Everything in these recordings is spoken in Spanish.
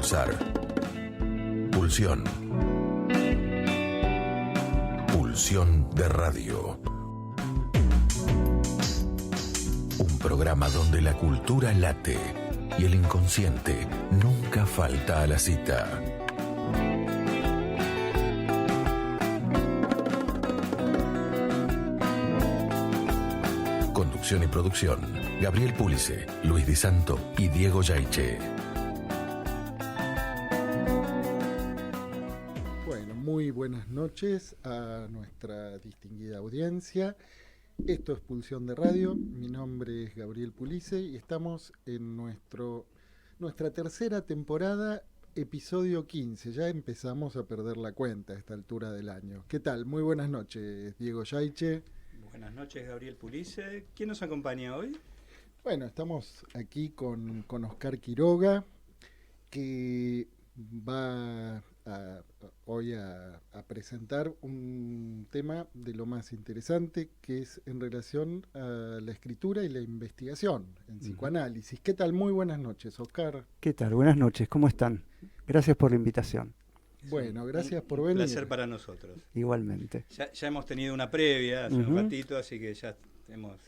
pulsar. Pulsión. Pulsión de radio. Un programa donde la cultura late y el inconsciente nunca falta a la cita. Conducción y producción: Gabriel Pulice, Luis Di Santo y Diego Yaiche. Bueno, muy buenas noches a nuestra distinguida audiencia. Esto es Pulsión de Radio. Mi nombre es Gabriel Pulice y estamos en nuestra tercera temporada, episodio 15. Ya empezamos a perder la cuenta a esta altura del año. ¿Qué tal? Muy buenas noches, Diego Yaiche. Buenas noches, Gabriel Pulice. ¿Quién nos acompaña hoy? Bueno, estamos aquí con Oscar Quiroga, que va hoy a presentar un tema de lo más interesante, que es en relación a la escritura y la investigación en psicoanálisis. ¿Qué tal? Muy buenas noches, Oscar. ¿Qué tal? Buenas noches, ¿cómo están? Gracias por la invitación. Bueno, gracias por Un venir. placer para nosotros. Igualmente. Ya hemos tenido una previa hace un ratito, así que ya hemos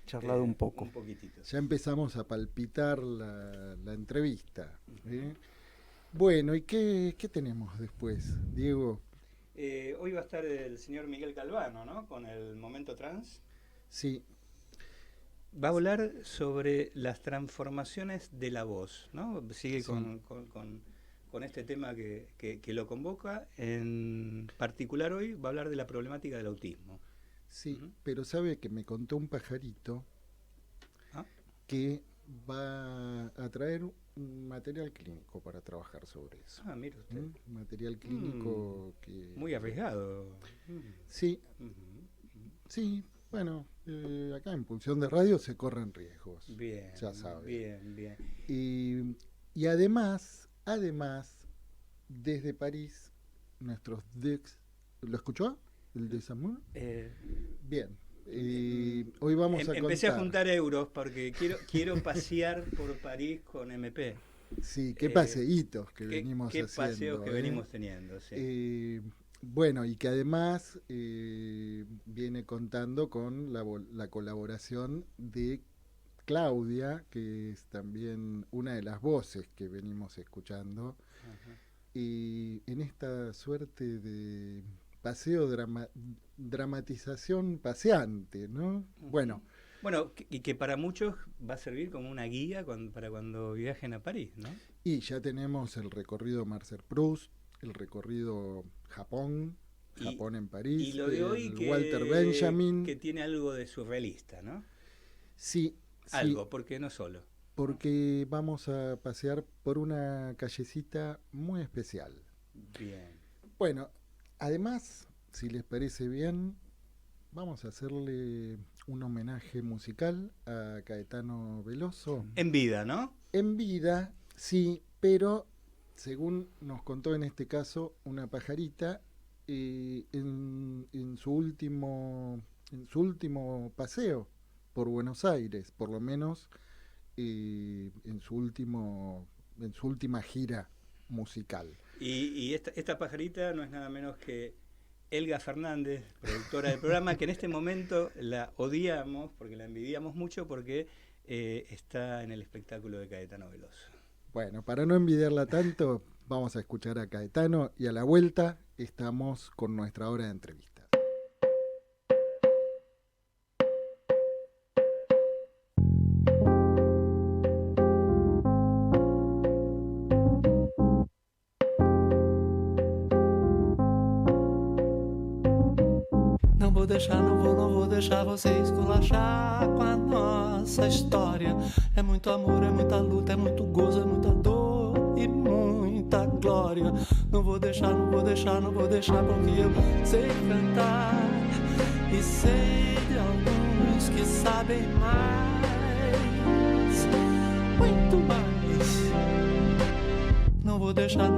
charlado un poco. Un poquitito. Ya empezamos a palpitar la entrevista. Bueno, ¿y qué tenemos después, Diego? Hoy va a estar el señor Miguel Calvano, ¿no? Con el Momento Trans. Sí. Va a hablar sobre las transformaciones de la voz, ¿no? Sigue Sí. con este tema que lo convoca. En particular hoy va a hablar de la problemática del autismo. Sí, pero sabe que me contó un pajarito que va a traer un material clínico para trabajar sobre eso. Ah, mire usted. Material clínico que... Muy arriesgado. Sí, sí, bueno, acá en Pulsión de Radio se corren riesgos. Bien, ya sabe. bien. Y además, desde París, nuestros Dex... ¿Lo escuchó? ¿El de Samuel? Bien. Hoy vamos a Empecé contar. a juntar euros porque quiero pasear por París con MP. Sí, qué paseitos que venimos qué haciendo. paseos que venimos teniendo, sí. Bueno, y que además viene contando con la colaboración de Claudia, que es también una de las voces que venimos escuchando. Y en esta suerte de paseo, dramatización paseante, ¿no? Bueno, y que para muchos va a servir como una guía para cuando viajen a París, ¿no? y ya tenemos el recorrido Marcel Proust, el recorrido Japón en París, y lo de hoy Walter Benjamin. Que tiene algo de surrealista, ¿no? Sí. Algo, porque no solo. Porque vamos a pasear por una callecita muy especial. Bien. Bueno, además, si les parece bien, vamos a hacerle un homenaje musical a Caetano Veloso. En vida, ¿no? En vida, sí, pero según nos contó en este caso una pajarita, en su último paseo por Buenos Aires, por lo menos en su última gira musical. Y esta pajarita no es nada menos que Elga Fernández, productora del programa, que en este momento la odiamos, porque la envidiamos mucho, porque está en el espectáculo de Caetano Veloso. Bueno, para no envidiarla tanto, vamos a escuchar a Caetano y a la vuelta estamos con nuestra hora de entrevista. Não vou deixar você esculachar com a nossa história. É muito amor, é muita luta, é muito gozo, é muita dor e muita glória. Não vou deixar porque eu sei cantar e sei de alguns que sabem mais, muito mais. Não vou deixar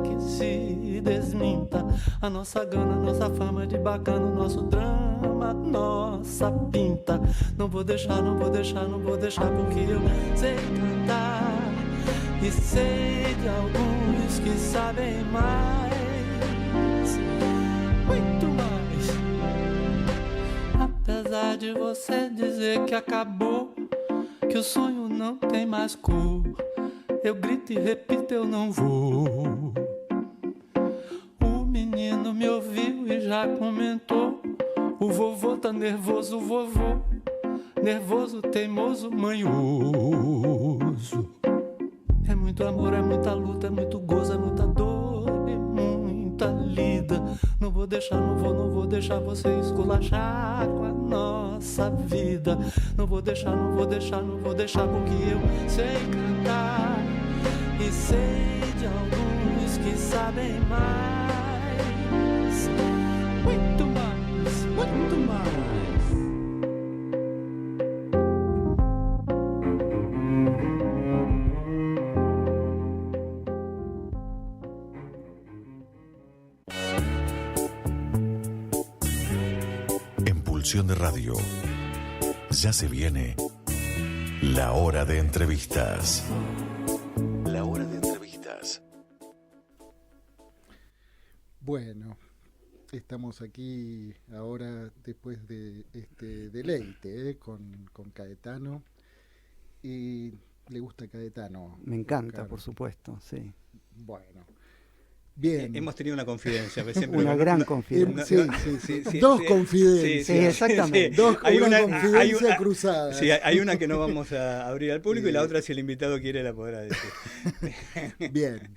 que se desminta a nossa gana, nossa fama de bacana, nosso drama, nossa pinta. Não vou deixar porque eu sei cantar e sei de alguns que sabem mais, muito mais. Apesar de você dizer que acabou, que o sonho não tem mais cor, eu grito e repito, eu não vou. O menino me ouviu e já comentou, o vovô tá nervoso, vovô, nervoso, teimoso, manhoso. É muito amor, é muita luta, é muito gozo, é muita dor e muita lida. Não vou deixar, não vou deixar você esculachar com a nossa vida. Não vou deixar, não vou deixar, não vou deixar, porque eu sei cantar e sei de alguns que sabem mais, muito mais, muito mais. De radio. Ya se viene la hora de entrevistas. La hora de entrevistas. Bueno, estamos aquí ahora después de este deleite con Caetano. ¿Y le gusta Caetano? Me encanta, Oscar? por supuesto, sí. Bueno. Bien. Hemos tenido una confidencia. Siempre Una gran confidencia. Sí. Dos confidencias. Sí, exactamente. Una confidencia cruzada. Sí, hay una que no vamos a abrir al público y la otra, si el invitado quiere, la podrá decir. Bien.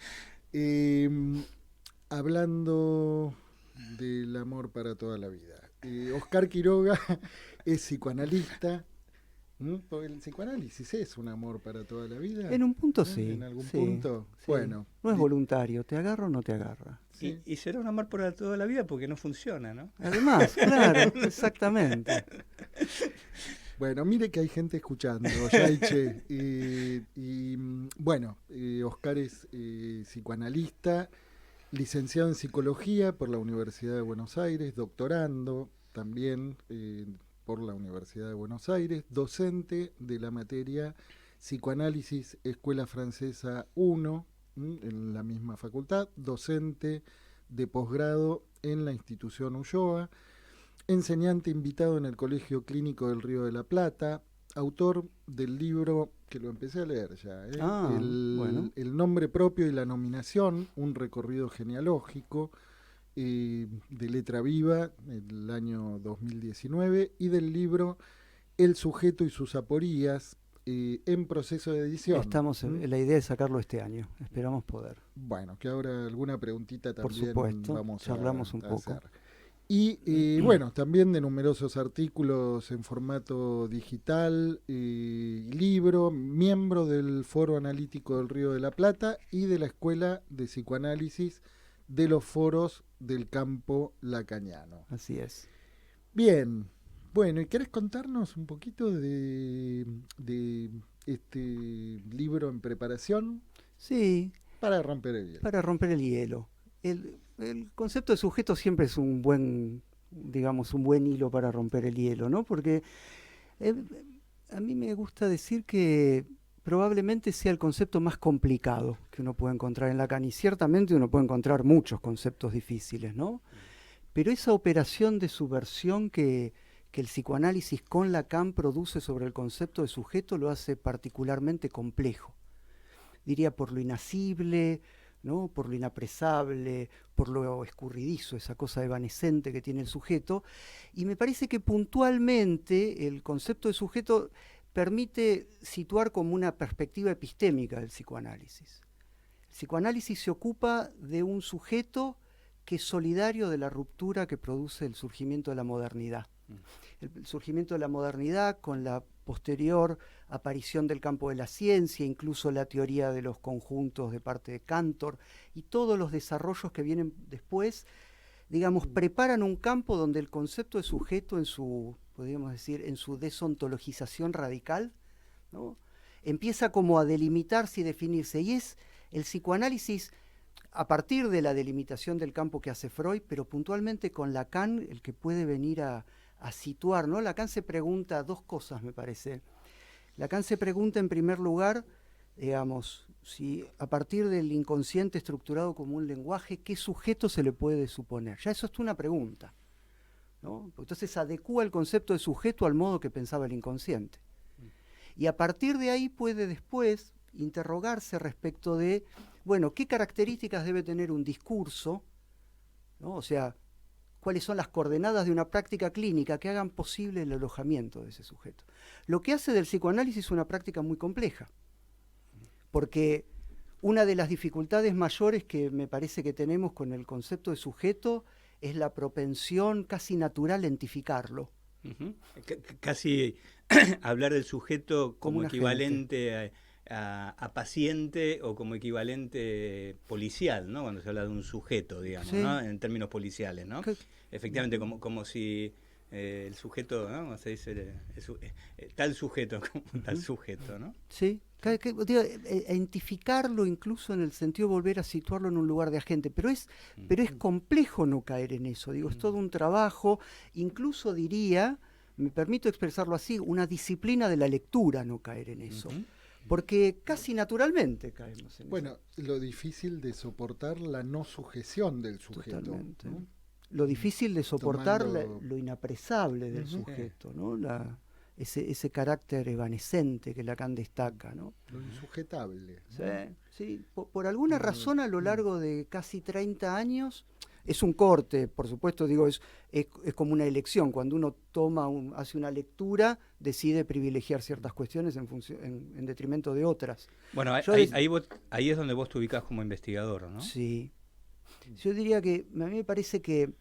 Hablando del amor para toda la vida. Oscar Quiroga es psicoanalista. Porque el psicoanálisis es un amor para toda la vida. En un punto sí. En algún sí, punto. sí. Bueno. No es voluntario, te agarra o no te agarra. Sí. Y será un amor para toda la vida porque no funciona, ¿no? Además, claro, exactamente. Bueno, mire que hay gente escuchando, Yaiche. Bueno, Oscar es psicoanalista, licenciado en psicología por la Universidad de Buenos Aires, doctorando también por la Universidad de Buenos Aires, docente de la materia Psicoanálisis Escuela Francesa 1 en la misma facultad, docente de posgrado en la institución Ulloa, enseñante invitado en el Colegio Clínico del Río de la Plata, autor del libro, que lo empecé a leer ya, bueno. El nombre propio y la nominación, un recorrido genealógico, de Letra Viva, el año 2019, y del libro El sujeto y sus aporías, en proceso de edición. Estamos en la idea de sacarlo este año, esperamos poder. Bueno, que ahora alguna preguntita también por supuesto, vamos charlamos un a poco. hacer. Y bueno, también de numerosos artículos en formato digital, libro, miembro del Foro Analítico del Río de la Plata y de la Escuela de Psicoanálisis de los Foros del Campo Lacaniano. Así es. Bien, bueno, ¿y querés contarnos un poquito de este libro en preparación? Sí. Para romper el hielo. Para romper el hielo. El concepto de sujeto siempre es un buen hilo para romper el hielo, ¿no? Porque a mí me gusta decir que probablemente sea el concepto más complicado que uno puede encontrar en Lacan, y ciertamente uno puede encontrar muchos conceptos difíciles, ¿no? Pero esa operación de subversión que el psicoanálisis con Lacan produce sobre el concepto de sujeto lo hace particularmente complejo. Diría por lo inasible, ¿no? Por lo inapresable, por lo escurridizo, esa cosa evanescente que tiene el sujeto. Y me parece que puntualmente el concepto de sujeto permite situar como una perspectiva epistémica del psicoanálisis. El psicoanálisis se ocupa de un sujeto que es solidario de la ruptura que produce el surgimiento de la modernidad. El surgimiento de la modernidad con la posterior aparición del campo de la ciencia, incluso la teoría de los conjuntos de parte de Cantor, y todos los desarrollos que vienen después, digamos, preparan un campo donde el concepto de sujeto en su, podríamos decir, en su desontologización radical, ¿no? Empieza como a delimitarse y definirse, y es el psicoanálisis a partir de la delimitación del campo que hace Freud, pero puntualmente con Lacan, el que puede venir a situar, ¿no? Lacan se pregunta dos cosas, me parece. Lacan se pregunta, en primer lugar, digamos, si a partir del inconsciente estructurado como un lenguaje, ¿qué sujeto se le puede suponer? Ya eso es una pregunta, ¿no? Entonces adecúa el concepto de sujeto al modo que pensaba el inconsciente. Y a partir de ahí puede después interrogarse respecto de, bueno, ¿qué características debe tener un discurso? ¿No? O sea, ¿cuáles son las coordenadas de una práctica clínica que hagan posible el alojamiento de ese sujeto? Lo que hace del psicoanálisis una práctica muy compleja, porque una de las dificultades mayores que me parece que tenemos con el concepto de sujeto es la propensión casi natural a entificarlo. Casi hablar del sujeto como equivalente a paciente o como equivalente policial, ¿no? Cuando se habla de un sujeto, digamos, Sí. ¿no? En términos policiales, ¿no? Efectivamente, como si el sujeto, ¿no? O sea, dice, tal sujeto, como tal sujeto, ¿no? Sí, digo, identificarlo incluso en el sentido de volver a situarlo en un lugar de agente, pero es complejo no caer en eso, digo, es todo un trabajo, incluso diría, me permito expresarlo así, una disciplina de la lectura no caer en eso, porque casi naturalmente caemos en Bueno, lo difícil de soportar la no sujeción del sujeto. Totalmente. ¿No? Lo difícil de soportar Tomando- lo inapresable del sujeto, ¿no? Ese carácter evanescente que Lacan destaca, ¿no? Lo insujetable. ¿no? Sí, sí. Por alguna razón a lo largo de casi 30 años, es un corte, por supuesto, digo, es como una elección. Cuando uno hace una lectura, decide privilegiar ciertas cuestiones en detrimento de otras. Bueno, Yo ahí es donde vos te ubicás como investigador, ¿no? Sí. Yo diría que a mí me parece que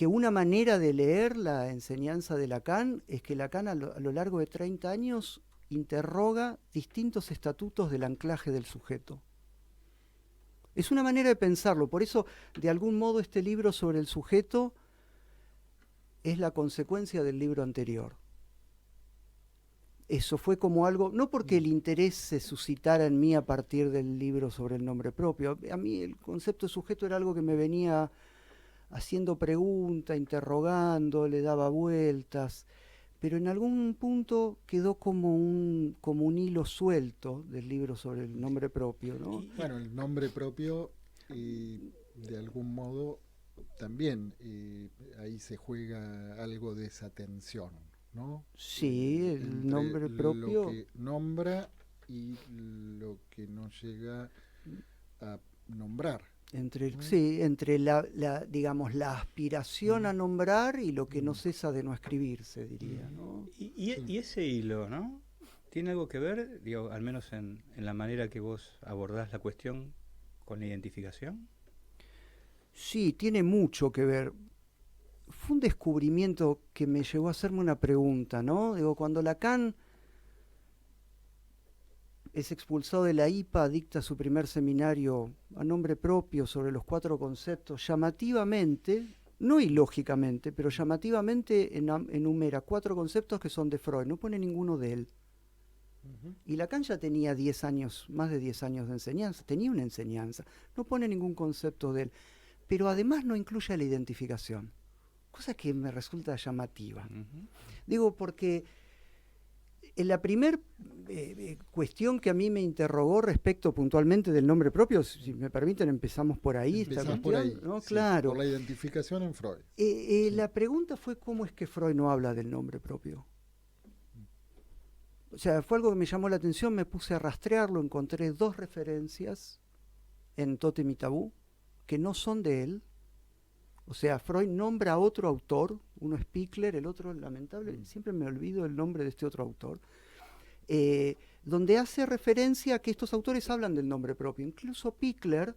una manera de leer la enseñanza de Lacan es que Lacan a lo largo de 30 años interroga distintos estatutos del anclaje del sujeto. Es una manera de pensarlo, por eso de algún modo este libro sobre el sujeto es la consecuencia del libro anterior. Eso fue como algo, no porque el interés se suscitara en mí a partir del libro sobre el nombre propio, a mí el concepto de sujeto era algo que me venía haciendo preguntas, interrogando, le daba vueltas, pero en algún punto quedó como un hilo suelto del libro sobre el nombre propio, ¿no? Bueno, el nombre propio, de algún modo, también ahí se juega algo de esa tensión, ¿no? Sí, el Entre nombre propio. Lo que nombra y lo que no llega a nombrar. Entre digamos, la aspiración a nombrar y lo que no cesa de no escribirse, diría, ¿no? Y ese hilo, ¿no? ¿Tiene algo que ver, digo, al menos en la manera que vos abordás la cuestión con la identificación? Sí, tiene mucho que ver. Fue un descubrimiento que me llevó a hacerme una pregunta, ¿no? Digo, cuando Lacan es expulsado de la IPA, dicta su primer seminario a nombre propio sobre los 4 conceptos, llamativamente, no ilógicamente, pero llamativamente enumera 4 conceptos que son de Freud, no pone ninguno de él. Y Lacan ya tenía 10 años, más de 10 años de enseñanza, tenía una enseñanza, no pone ningún concepto de él, pero además no incluye la identificación, cosa que me resulta llamativa. Digo, porque en la primera cuestión que a mí me interrogó respecto puntualmente del nombre propio, si me permiten, empezamos por ahí. Empezamos por ahí, ¿no? sí, Claro. por la identificación en Freud. La pregunta fue cómo es que Freud no habla del nombre propio. O sea, fue algo que me llamó la atención, me puse a rastrearlo, encontré 2 referencias en Tótem y Tabú que no son de él. O sea, Freud nombra a otro autor, uno es Pichler, el otro, lamentable, siempre me olvido el nombre de este otro autor, donde hace referencia a que estos autores hablan del nombre propio. Incluso Pichler,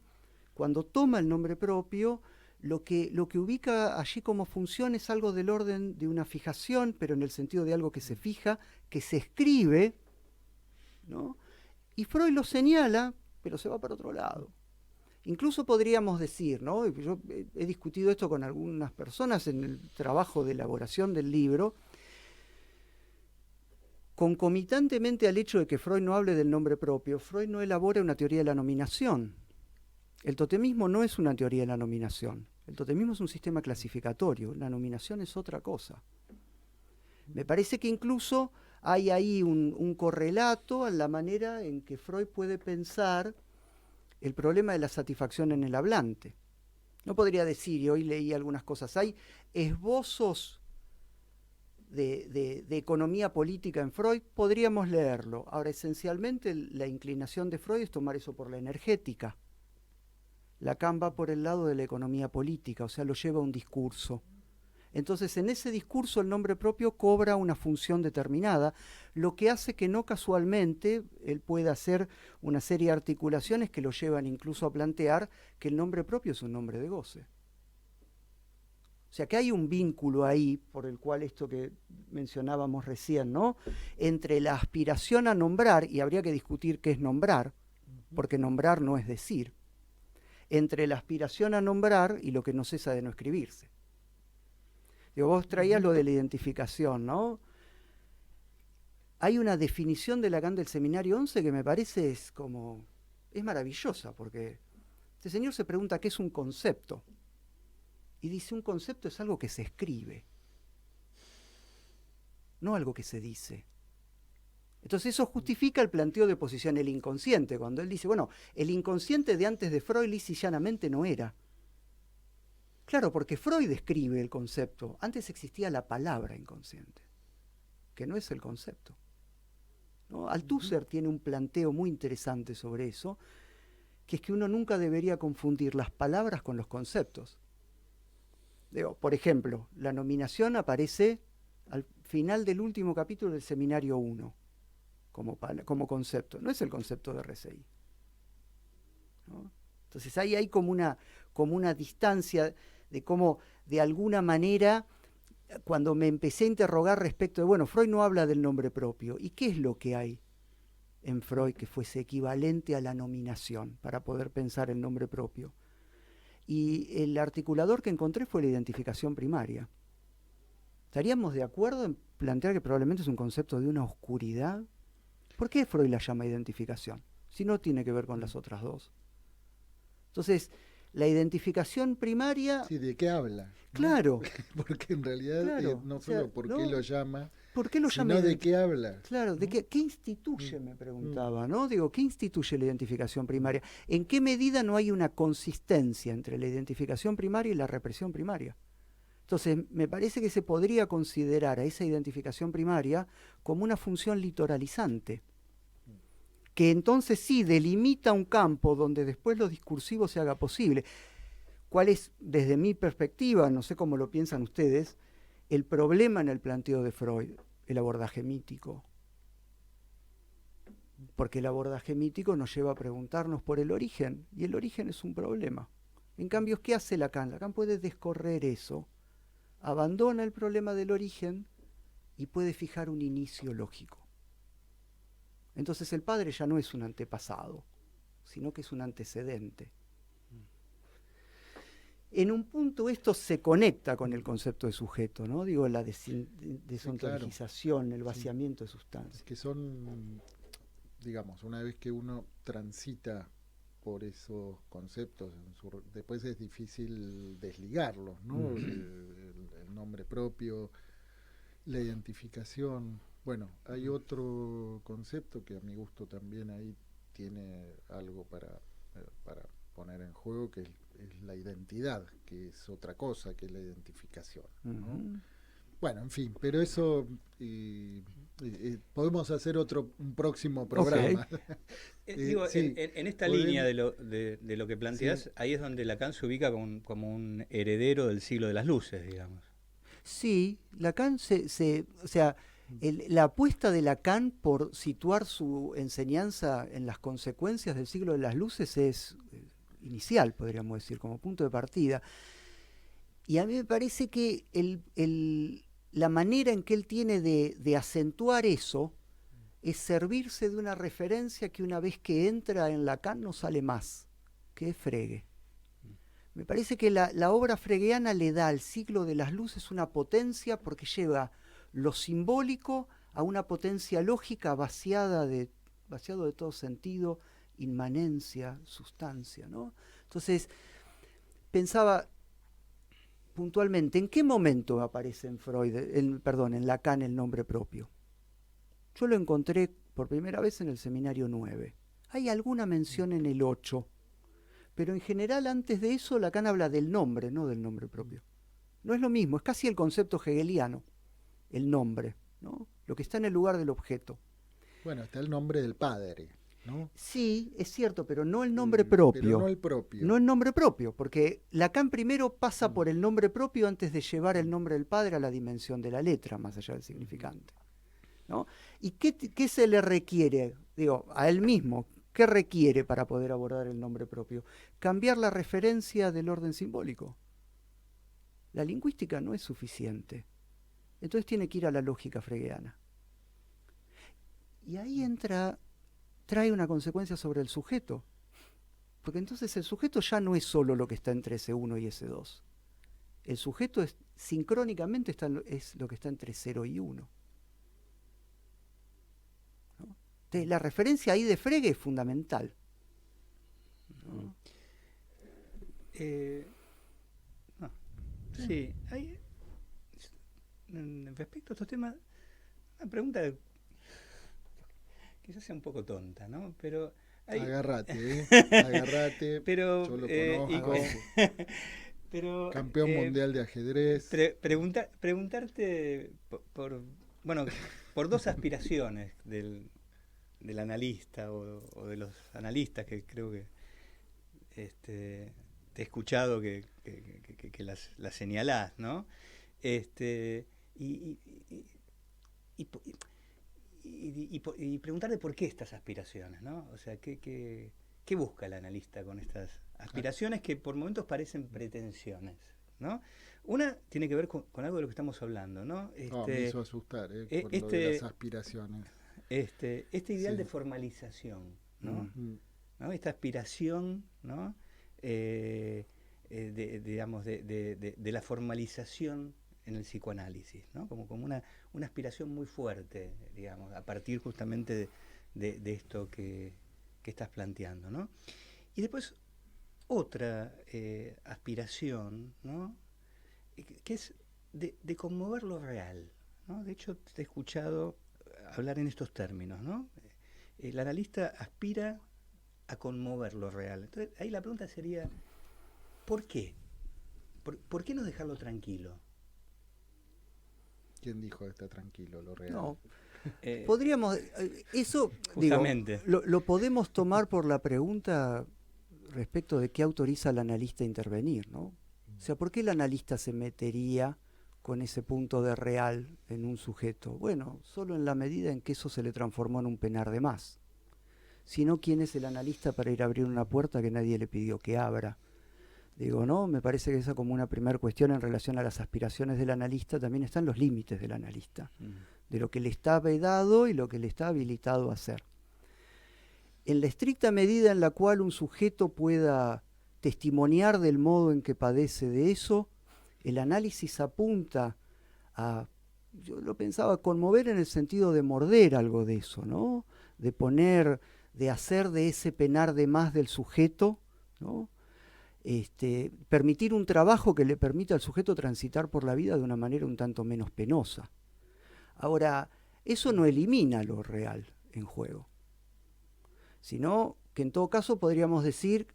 cuando toma el nombre propio, lo que ubica allí como función es algo del orden de una fijación, pero en el sentido de algo que se fija, que se escribe, ¿no? Y Freud lo señala, pero se va para otro lado. Incluso podríamos decir, ¿no? Yo he discutido esto con algunas personas en el trabajo de elaboración del libro, concomitantemente al hecho de que Freud no hable del nombre propio, Freud no elabora una teoría de la nominación. El totemismo no es una teoría de la nominación. El totemismo es un sistema clasificatorio. La nominación es otra cosa. Me parece que incluso hay ahí un correlato en la manera en que Freud puede pensar el problema de la satisfacción en el hablante. No podría decir, y hoy leí algunas cosas, hay esbozos de economía política en Freud, podríamos leerlo. Ahora, esencialmente, la inclinación de Freud es tomar eso por la energética. Lacan va por el lado de la economía política, o sea, lo lleva a un discurso. Entonces, en ese discurso el nombre propio cobra una función determinada, lo que hace que no casualmente él pueda hacer una serie de articulaciones que lo llevan incluso a plantear que el nombre propio es un nombre de goce. O sea, que hay un vínculo ahí, por el cual esto que mencionábamos recién, ¿no? Entre la aspiración a nombrar, y habría que discutir qué es nombrar, porque nombrar no es decir, entre la aspiración a nombrar y lo que no cesa de no escribirse. Digo, vos traías lo de la identificación, ¿no? Hay una definición de Lacan del Seminario 11 que me parece es maravillosa, porque este señor se pregunta qué es un concepto. Y dice, un concepto es algo que se escribe, no algo que se dice. Entonces eso justifica el planteo de posición del inconsciente, cuando él dice, bueno, el inconsciente de antes de Freud lisa y llanamente no era. Claro, porque Freud describe el concepto. Antes existía la palabra inconsciente, que no es el concepto, ¿no? Althusser tiene un planteo muy interesante sobre eso, que es que uno nunca debería confundir las palabras con los conceptos. Digo, por ejemplo, la nominación aparece al final del último capítulo del Seminario 1 como concepto. No es el concepto de RCI, ¿no? Entonces ahí hay como una distancia de cómo, de alguna manera, cuando me empecé a interrogar respecto de, bueno, Freud no habla del nombre propio. ¿Y qué es lo que hay en Freud que fuese equivalente a la nominación para poder pensar el nombre propio? Y el articulador que encontré fue la identificación primaria. ¿Estaríamos de acuerdo en plantear que probablemente es un concepto de una oscuridad? ¿Por qué Freud la llama identificación? Si no tiene que ver con las otras dos. Entonces, la identificación primaria... Sí, ¿de qué habla? Claro. ¿No? Porque en realidad claro, no solo por qué lo llama, ¿por qué lo llama? sino de qué habla. Claro, ¿de qué instituye? Me preguntaba, ¿no? Digo, ¿qué instituye la identificación primaria? ¿En qué medida no hay una consistencia entre la identificación primaria y la represión primaria? Entonces, me parece que se podría considerar a esa identificación primaria como una función litoralizante, que entonces sí delimita un campo donde después lo discursivo se haga posible. ¿Cuál es, desde mi perspectiva, no sé cómo lo piensan ustedes, el problema en el planteo de Freud? El abordaje mítico. Porque el abordaje mítico nos lleva a preguntarnos por el origen, y el origen es un problema. En cambio, ¿qué hace Lacan? Lacan puede descorrer eso, abandona el problema del origen y puede fijar un inicio lógico. Entonces el padre ya no es un antepasado, sino que es un antecedente. En un punto esto se conecta con el concepto de sujeto, ¿no? Digo, la desontologización, el vaciamiento de sustancia. Que son, digamos, una vez que uno transita por esos conceptos, después es difícil desligarlos, ¿no? El nombre propio, la identificación. Bueno, hay otro concepto que a mi gusto también ahí tiene algo para poner en juego, que es la identidad, que es otra cosa que la identificación, ¿no? Bueno, en fin, pero eso podemos hacer un próximo programa. Okay. Digo, sí, en esta línea de lo que planteás, sí, ahí es donde Lacan se ubica como un heredero del siglo de las luces, digamos. Sí, Lacan o sea, la apuesta de Lacan por situar su enseñanza en las consecuencias del siglo de las luces es inicial, podríamos decir, como punto de partida. Y a mí me parece que la manera en que él tiene de acentuar eso es servirse de una referencia que una vez que entra en Lacan no sale más, que es Frege. Me parece que la obra fregeana le da al siglo de las luces una potencia porque lleva lo simbólico a una potencia lógica vaciado de todo sentido, inmanencia, sustancia, ¿no? Entonces, pensaba puntualmente, ¿en qué momento aparece en Lacan el nombre propio? Yo lo encontré por primera vez en el seminario 9. Hay alguna mención en el 8, pero en general antes de eso Lacan habla del nombre, no del nombre propio. No es lo mismo, es casi el concepto hegeliano, el nombre, ¿no? Lo que está en el lugar del objeto. Bueno, está el nombre del padre, ¿no? Sí, es cierto, pero no el nombre propio. Pero no el propio. No el nombre propio, porque Lacan primero pasa por el nombre propio antes de llevar el nombre del padre a la dimensión de la letra, más allá del significante, ¿no? ¿Y qué se le requiere? Digo, a él mismo, ¿qué requiere para poder abordar el nombre propio? Cambiar la referencia del orden simbólico. La lingüística no es suficiente. Entonces tiene que ir a la lógica fregeana. Y ahí trae una consecuencia sobre el sujeto. Porque entonces el sujeto ya no es solo lo que está entre S1 y S2. El sujeto sincrónicamente es lo que está entre 0 y 1. ¿No? Entonces, la referencia ahí de Frege es fundamental. ¿No? Sí, hay, respecto a estos temas, una pregunta quizás sea un poco tonta, ¿no? Pero agárrate, agárrate. Pero, yo lo conozco. Pero, campeón mundial de ajedrez. Preguntarte por dos aspiraciones del analista o de los analistas que creo que te he escuchado que las señalás, ¿no? Y preguntarle por qué estas aspiraciones, ¿no? O sea, ¿qué busca el analista con estas aspiraciones que por momentos parecen pretensiones, ¿no? Una tiene que ver con algo de lo que estamos hablando, ¿no? Me hizo asustar, por lo de las aspiraciones. Este ideal de formalización, ¿no? ¿No? Esta aspiración, ¿no? Digamos, de la formalización en el psicoanálisis, ¿no? Como una aspiración muy fuerte, digamos, a partir justamente de esto que estás planteando, ¿no? Y después otra aspiración, ¿no? Que es de conmover lo real, ¿no? De hecho, te he escuchado hablar en estos términos, ¿no? El analista aspira a conmover lo real. Entonces, ahí la pregunta sería, ¿por qué? ¿Por qué no dejarlo tranquilo? ¿Quién dijo que está tranquilo, lo real? No. Podríamos, eso, justamente. Digo, lo podemos tomar por la pregunta respecto de qué autoriza al analista a intervenir, ¿no? O sea, ¿por qué el analista se metería con ese punto de real en un sujeto? Bueno, solo en la medida en que eso se le transformó en un penar de más. Si no, ¿quién es el analista para ir a abrir una puerta que nadie le pidió que abra? Digo, ¿no? Me parece que esa como una primera cuestión en relación a las aspiraciones del analista, también están los límites del analista, de lo que le está vedado y lo que le está habilitado a hacer. En la estricta medida en la cual un sujeto pueda testimoniar del modo en que padece de eso, el análisis apunta a, yo lo pensaba, conmover en el sentido de morder algo de eso, ¿no? De hacer de ese penar de más del sujeto, ¿no? Permitir un trabajo que le permita al sujeto transitar por la vida de una manera un tanto menos penosa. Ahora, eso no elimina lo real en juego, sino que en todo caso podríamos decir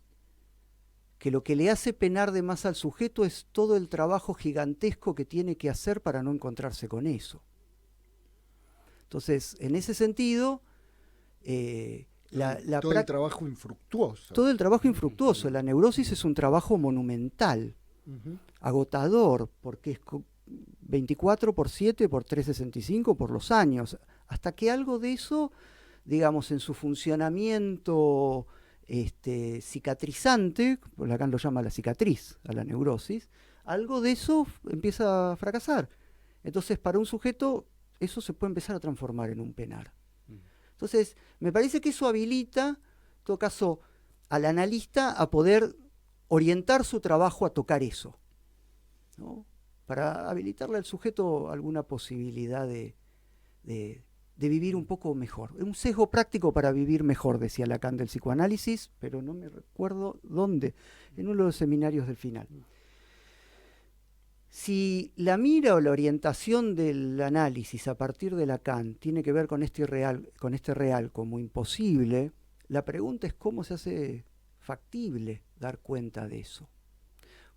que lo que le hace penar de más al sujeto es todo el trabajo gigantesco que tiene que hacer para no encontrarse con eso. Entonces, en ese sentido, todo el trabajo infructuoso. Todo el trabajo infructuoso. La neurosis es un trabajo monumental, agotador, porque es 24/7 por 365 por los años, hasta que algo de eso, digamos, en su funcionamiento cicatrizante, pues Lacan lo llama la cicatriz a la neurosis, algo de eso empieza a fracasar. Entonces, para un sujeto, eso se puede empezar a transformar en un penar. Entonces, me parece que eso habilita, en todo caso, al analista a poder orientar su trabajo a tocar eso, ¿no? Para habilitarle al sujeto alguna posibilidad de vivir un poco mejor. Un sesgo práctico para vivir mejor, decía Lacan del psicoanálisis, pero no me recuerdo dónde, en uno de los seminarios del final. Si la mira o la orientación del análisis a partir de Lacan tiene que ver con este real como imposible, la pregunta es cómo se hace factible dar cuenta de eso.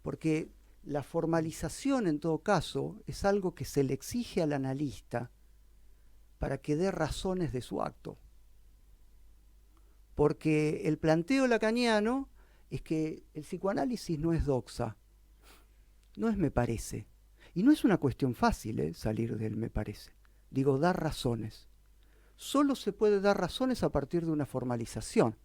Porque la formalización, en todo caso, es algo que se le exige al analista para que dé razones de su acto. Porque el planteo lacaniano es que el psicoanálisis no es doxa, no es me parece. Y no es una cuestión fácil, salir del me parece. Digo, dar razones. Solo se puede dar razones a partir de una formalización.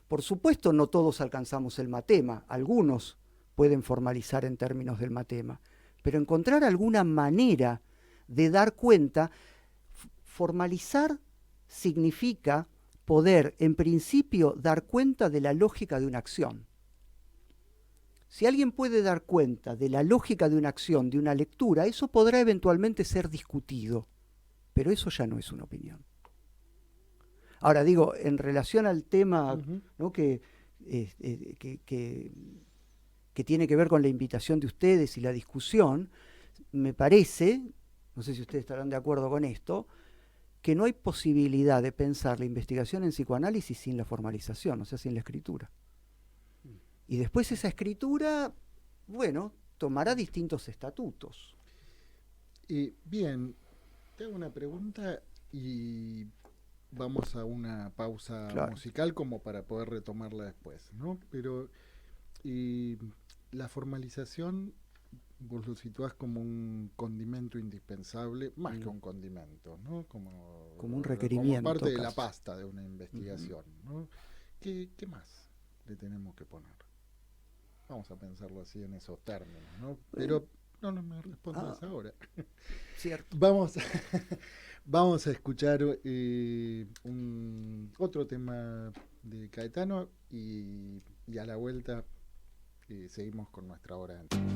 Por supuesto, no todos alcanzamos el matema, algunos pueden formalizar en términos del matema, pero encontrar alguna manera de dar cuenta, formalizar significa poder, en principio, dar cuenta de la lógica de una acción. Si alguien puede dar cuenta de la lógica de una acción, de una lectura, eso podrá eventualmente ser discutido, pero eso ya no es una opinión. Ahora digo, en relación al tema, ¿no? que tiene que ver con la invitación de ustedes y la discusión, me parece, no sé si ustedes estarán de acuerdo con esto, que no hay posibilidad de pensar la investigación en psicoanálisis sin la formalización, o sea, sin la escritura. Y después esa escritura, bueno, tomará distintos estatutos. Bien, te hago una pregunta y vamos a una pausa musical como para poder retomarla después, ¿no? Pero la formalización vos lo situás como un condimento indispensable, más que un condimento, ¿no? Como un requerimiento. Como parte de la pasta de una investigación, ¿no? ¿Qué más le tenemos que poner? Vamos a pensarlo así en esos términos, ¿no? Pero no me respondas ahora. Cierto. Vamos a escuchar otro tema de Caetano y a la vuelta seguimos con nuestra hora de entrevista.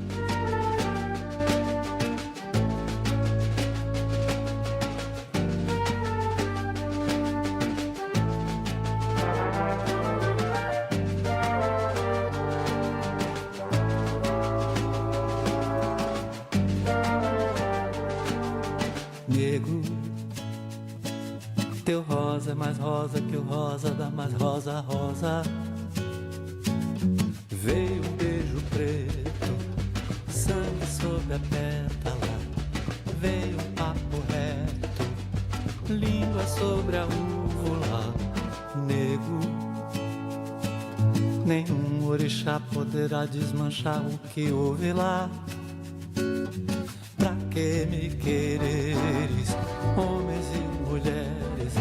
Nego, teu rosa é mais rosa que o rosa da mais rosa rosa. Veio um beijo preto, sangue sobre a pétala. Veio um papo reto, língua sobre a úvula. Nego, nenhum orixá poderá desmanchar o que houve lá. Pra que me quereres, homens e mulheres?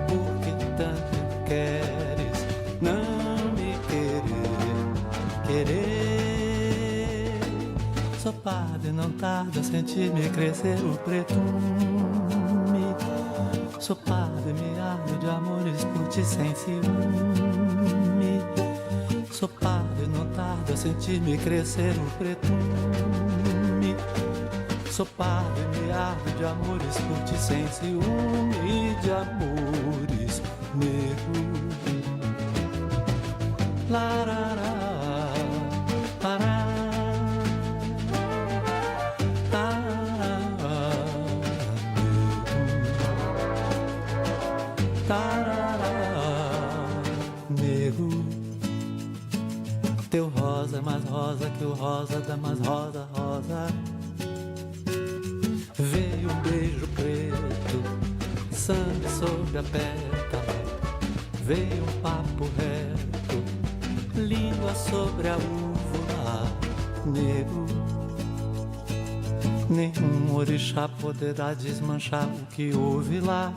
Por que tanto queres não me querer? Sou pardo e não tardo a sentir-me crescer o pretume. Sou pardo e me ardo de amores por ti sem ciúme. Sou pardo e não tardo a sentir-me crescer o pretume. Sou pardo e me ardo de amores por ti sem ciúme de amores nego. Larará, lará, nego. Teu rosa é mais rosa que o rosa da mais rosa rosa. Veio um beijo preto, sangue sobre a pétala. Veio um papo reto, língua sobre a úvula. Nego, nenhum orixá poderá desmanchar o que houve lá.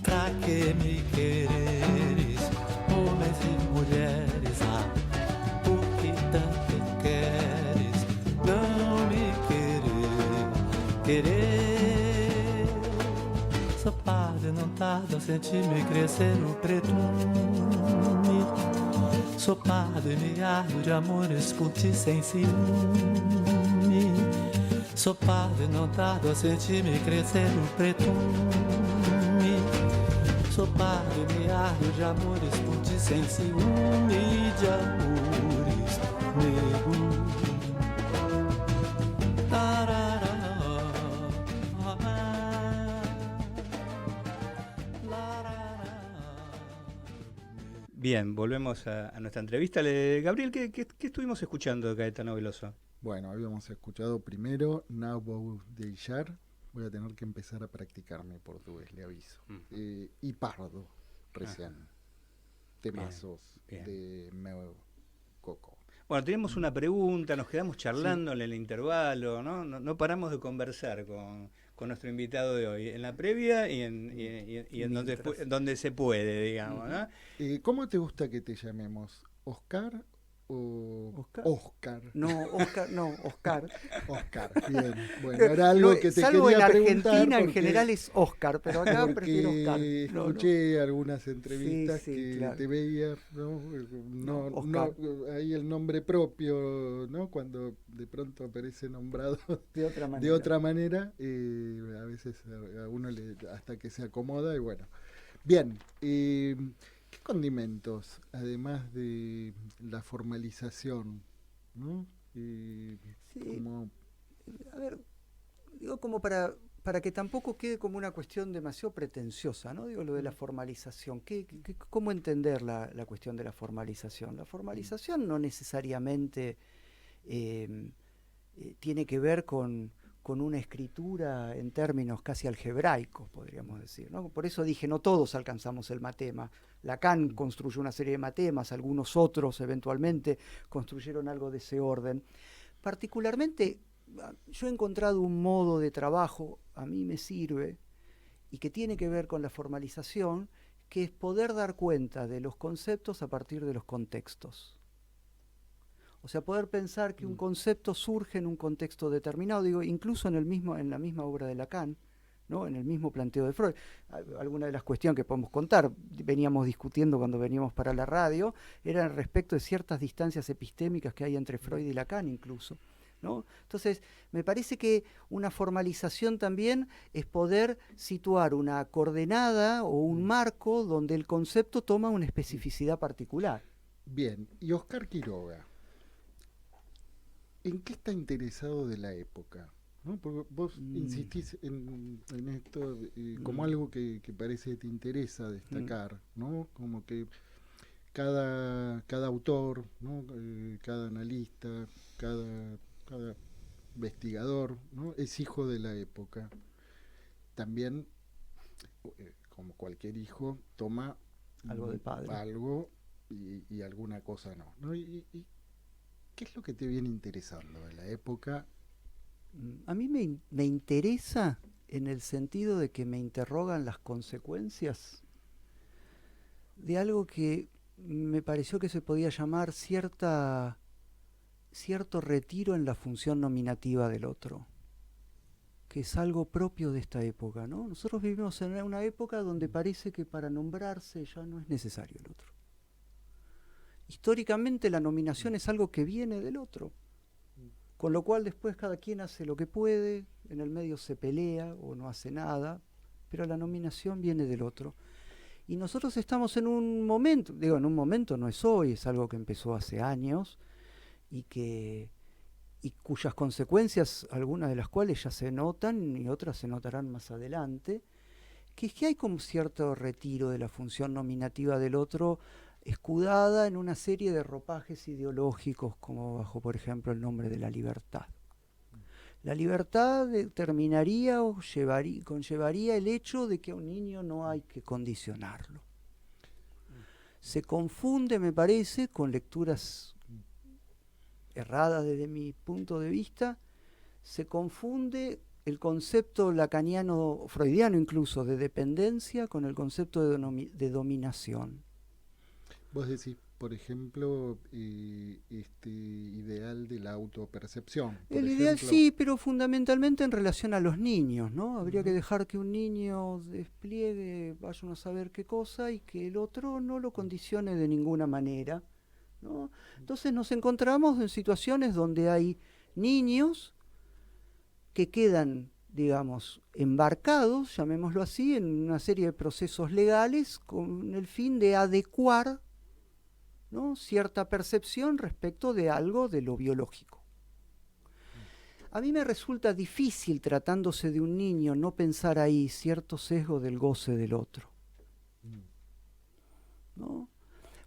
Pra que me quereres, homens e mulheres? Por que tanto queres não me querer? Sou pardo e não tardo a sentir-me crescer o pretume. Sou pardo e me ardo de amores por ti sem ciúme. Sou pardo e não tardo a sentir-me crescer o pretume. Sou pardo e me ardo de amores por ti sem ciúme de amores nego. Bien, volvemos a nuestra entrevista. Gabriel, ¿qué estuvimos escuchando de Caetano Veloso? Bueno, habíamos escuchado primero Now Vou Deixar. Voy a tener que empezar a practicar mi portugués, le aviso. Y Pardo, recién. Temazos bien. de Meu Coco. Bueno, tenemos una pregunta, nos quedamos charlando en el intervalo, ¿no? No paramos de conversar con nuestro invitado de hoy, en la previa y en donde se puede, digamos, ¿no? ¿Cómo te gusta que te llamemos? ¿Oscar o Oscar? No, Oscar. Oscar, bien. Bueno, era algo que te salvo quería en preguntar. Argentina en general es Oscar, pero acá prefiero Oscar. Escuché algunas entrevistas que claro. te veía, no, ahí el nombre propio, ¿no? Cuando de pronto aparece nombrado de otra manera, a veces a uno hasta que se acomoda y bueno. Bien, ¿qué condimentos, además de la formalización, ¿no? A ver, digo como para que tampoco quede como una cuestión demasiado pretenciosa, ¿no? Digo lo de la formalización. ¿Cómo entender la cuestión de la formalización? La formalización no necesariamente tiene que ver con una escritura en términos casi algebraicos, podríamos decir, ¿no? Por eso dije, no todos alcanzamos el matema. Lacan construyó una serie de matemas, algunos otros eventualmente construyeron algo de ese orden. Particularmente, yo he encontrado un modo de trabajo, a mí me sirve, y que tiene que ver con la formalización, que es poder dar cuenta de los conceptos a partir de los contextos. O sea, poder pensar que un concepto surge en un contexto determinado, digo, incluso en la misma obra de Lacan, ¿no? En el mismo planteo de Freud. Alguna de las cuestiones que podemos contar, veníamos discutiendo cuando veníamos para la radio, eran respecto de ciertas distancias epistémicas que hay entre Freud y Lacan incluso, ¿no? Entonces, me parece que una formalización también es poder situar una coordenada o un marco donde el concepto toma una especificidad particular. Bien, y Oscar Quiroga, ¿en qué está interesado de la época? ¿No? Porque vos insistís en esto como algo que parece que te interesa destacar, ¿no? Como que cada autor, ¿no? Cada analista, cada investigador, ¿no? Es hijo de la época. También, como cualquier hijo, toma algo del padre. Algo y alguna cosa no. ¿Y qué es lo que te viene interesando de la época? A mí me interesa en el sentido de que me interrogan las consecuencias de algo que me pareció que se podía llamar cierto retiro en la función nominativa del otro, que es algo propio de esta época, ¿no? Nosotros vivimos en una época donde parece que para nombrarse ya no es necesario el otro. Históricamente la nominación es algo que viene del otro, con lo cual después cada quien hace lo que puede, en el medio se pelea o no hace nada, pero la nominación viene del otro. Y nosotros estamos en un momento, digo, en un momento no es hoy, es algo que empezó hace años y cuyas consecuencias, algunas de las cuales ya se notan y otras se notarán más adelante, que es que hay como cierto retiro de la función nominativa del otro, escudada en una serie de ropajes ideológicos, como bajo, por ejemplo, el nombre de la libertad. La libertad determinaría o conllevaría el hecho de que a un niño no hay que condicionarlo. Se confunde, me parece, con lecturas erradas desde mi punto de vista, se confunde el concepto lacaniano, freudiano incluso, de dependencia con el concepto de dominación. Vos decís, por ejemplo, este ideal de la autopercepción. El ideal sí, pero fundamentalmente en relación a los niños, ¿no? Habría que dejar que un niño despliegue, vaya a saber qué cosa, y que el otro no lo condicione de ninguna manera, ¿no? Entonces nos encontramos en situaciones donde hay niños que quedan, digamos, embarcados, llamémoslo así, en una serie de procesos legales con el fin de adecuar, ¿no?, cierta percepción respecto de algo de lo biológico. A mí me resulta difícil, tratándose de un niño, no pensar ahí cierto sesgo del goce del otro, ¿no?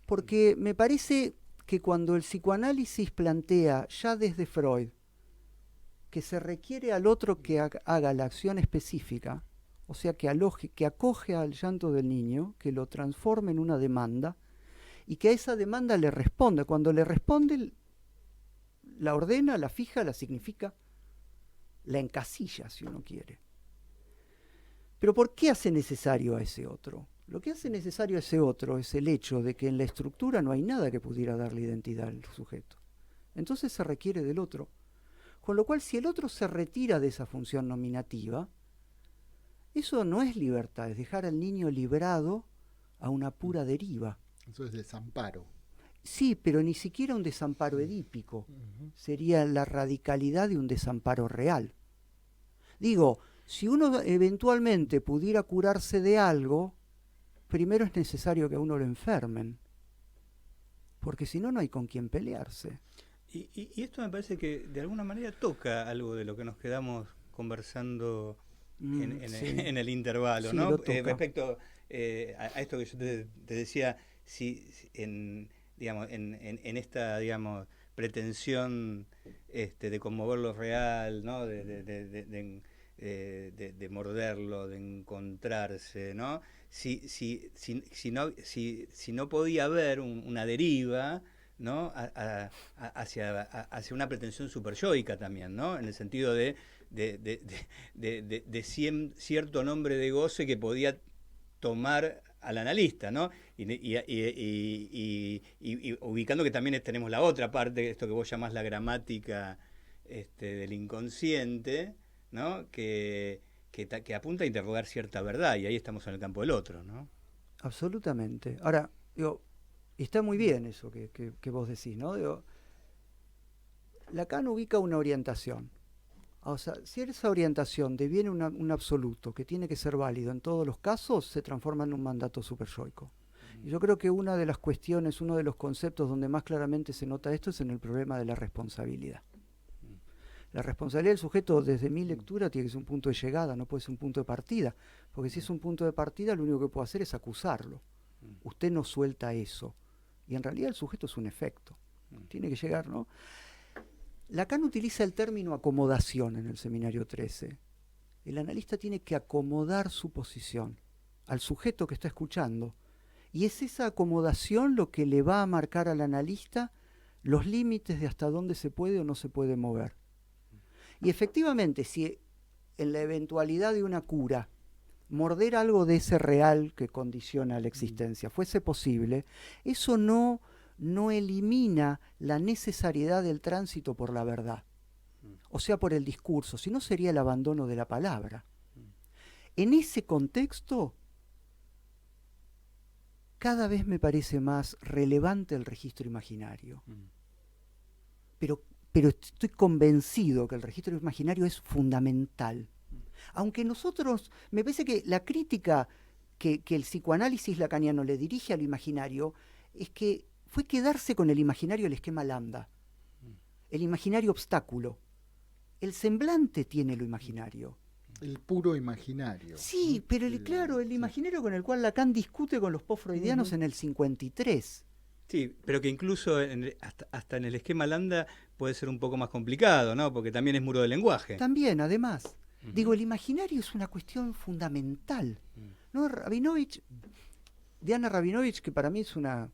Porque me parece que cuando el psicoanálisis plantea, ya desde Freud, que se requiere al otro que haga la acción específica, o sea, que acoge al llanto del niño, que lo transforme en una demanda, y que a esa demanda le responde. Cuando le responde, la ordena, la fija, la significa, la encasilla, si uno quiere. Pero ¿por qué hace necesario a ese otro? Lo que hace necesario a ese otro es el hecho de que en la estructura no hay nada que pudiera darle identidad al sujeto. Entonces se requiere del otro. Con lo cual, si el otro se retira de esa función nominativa, eso no es libertad, es dejar al niño librado a una pura deriva. Eso es desamparo. Sí, pero ni siquiera un desamparo edípico. Sería la radicalidad de un desamparo real. Digo, si uno eventualmente pudiera curarse de algo, primero es necesario que a uno lo enfermen, porque si no, no hay con quién pelearse. Y esto me parece que de alguna manera toca algo de lo que nos quedamos conversando en el intervalo, Sí, ¿no? Respecto A esto que yo te decía, digamos, en esta, digamos, pretensión de conmover lo real, ¿no? De morderlo, de encontrarse, ¿no? Si no podía haber una deriva, ¿no? Hacia una pretensión superyoica también, ¿no? En el sentido de cierto nombre de goce que podía tomar al analista, ¿no? Y ubicando que también tenemos la otra parte, esto que vos llamás la gramática del inconsciente, ¿no? Que apunta a interrogar cierta verdad, y ahí estamos en el campo del otro, ¿no? Absolutamente. Ahora, digo, está muy bien eso que vos decís, ¿no? Digo, Lacan ubica una orientación. O sea, si esa orientación deviene un absoluto que tiene que ser válido en todos los casos, se transforma en un mandato superyoico. Y yo creo que una de las cuestiones, uno de los conceptos donde más claramente se nota esto es en el problema de la responsabilidad. La responsabilidad del sujeto, desde mi lectura, tiene que ser un punto de llegada, no puede ser un punto de partida. Porque si es un punto de partida, lo único que puedo hacer es acusarlo. Usted no suelta eso. Y en realidad el sujeto es un efecto. Tiene que llegar, ¿no? Lacan utiliza el término acomodación en el seminario 13. El analista tiene que acomodar su posición al sujeto que está escuchando. Y es esa acomodación lo que le va a marcar al analista los límites de hasta dónde se puede o no se puede mover. Y efectivamente, si en la eventualidad de una cura, morder algo de ese real que condiciona la existencia fuese posible, eso no elimina la necesariedad del tránsito por la verdad, o sea, por el discurso, sino sería el abandono de la palabra. En ese contexto, cada vez me parece más relevante el registro imaginario. Pero estoy convencido que el registro imaginario es fundamental. Aunque nosotros, me parece que la crítica que el psicoanálisis lacaniano le dirige al imaginario es que fue quedarse con el imaginario el esquema lambda, el imaginario obstáculo. El semblante tiene lo imaginario. El puro imaginario. Sí, pero el imaginario con el cual Lacan discute con los post-freudianos en el 53. Sí, pero que incluso hasta en el esquema lambda puede ser un poco más complicado, ¿no? Porque también es muro del lenguaje. También, además. Digo, el imaginario es una cuestión fundamental. ¿No? Diana Rabinovich, que para mí es una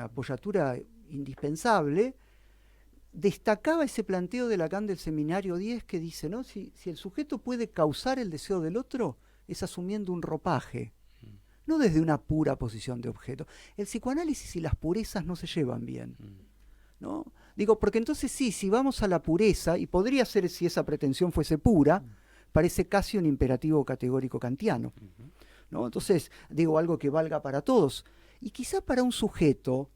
apoyatura indispensable, destacaba ese planteo de Lacan del seminario 10 que dice, ¿no? Si el sujeto puede causar el deseo del otro, es asumiendo un ropaje, no desde una pura posición de objeto. El psicoanálisis y las purezas no se llevan bien, ¿no? Digo, porque entonces sí, si vamos a la pureza, y podría ser si esa pretensión fuese pura, parece casi un imperativo categórico kantiano, ¿no? Entonces, digo, algo que valga para todos. Y quizá para un sujeto,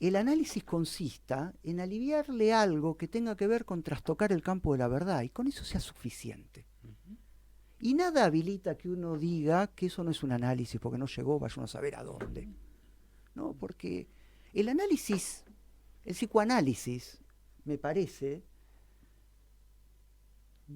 el análisis consista en aliviarle algo que tenga que ver con trastocar el campo de la verdad, y con eso sea suficiente. Y nada habilita que uno diga que eso no es un análisis, porque no llegó, vaya uno a saber a dónde. ¿No? Porque el análisis, el psicoanálisis, me parece,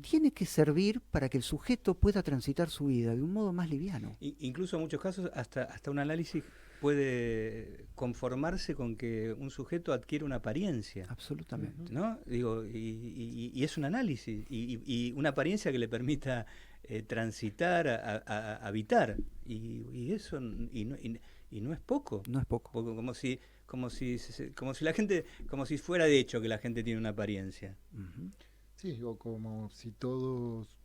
tiene que servir para que el sujeto pueda transitar su vida de un modo más liviano. Incluso en muchos casos hasta un análisis puede conformarse con que un sujeto adquiere una apariencia. Absolutamente. ¿No? Digo, y es un análisis, y una apariencia que le permita transitar, a habitar, y eso no es poco. No es poco. Porque como si la gente, como si fuera de hecho que la gente tiene una apariencia. Ujú. Sí, o como si todos,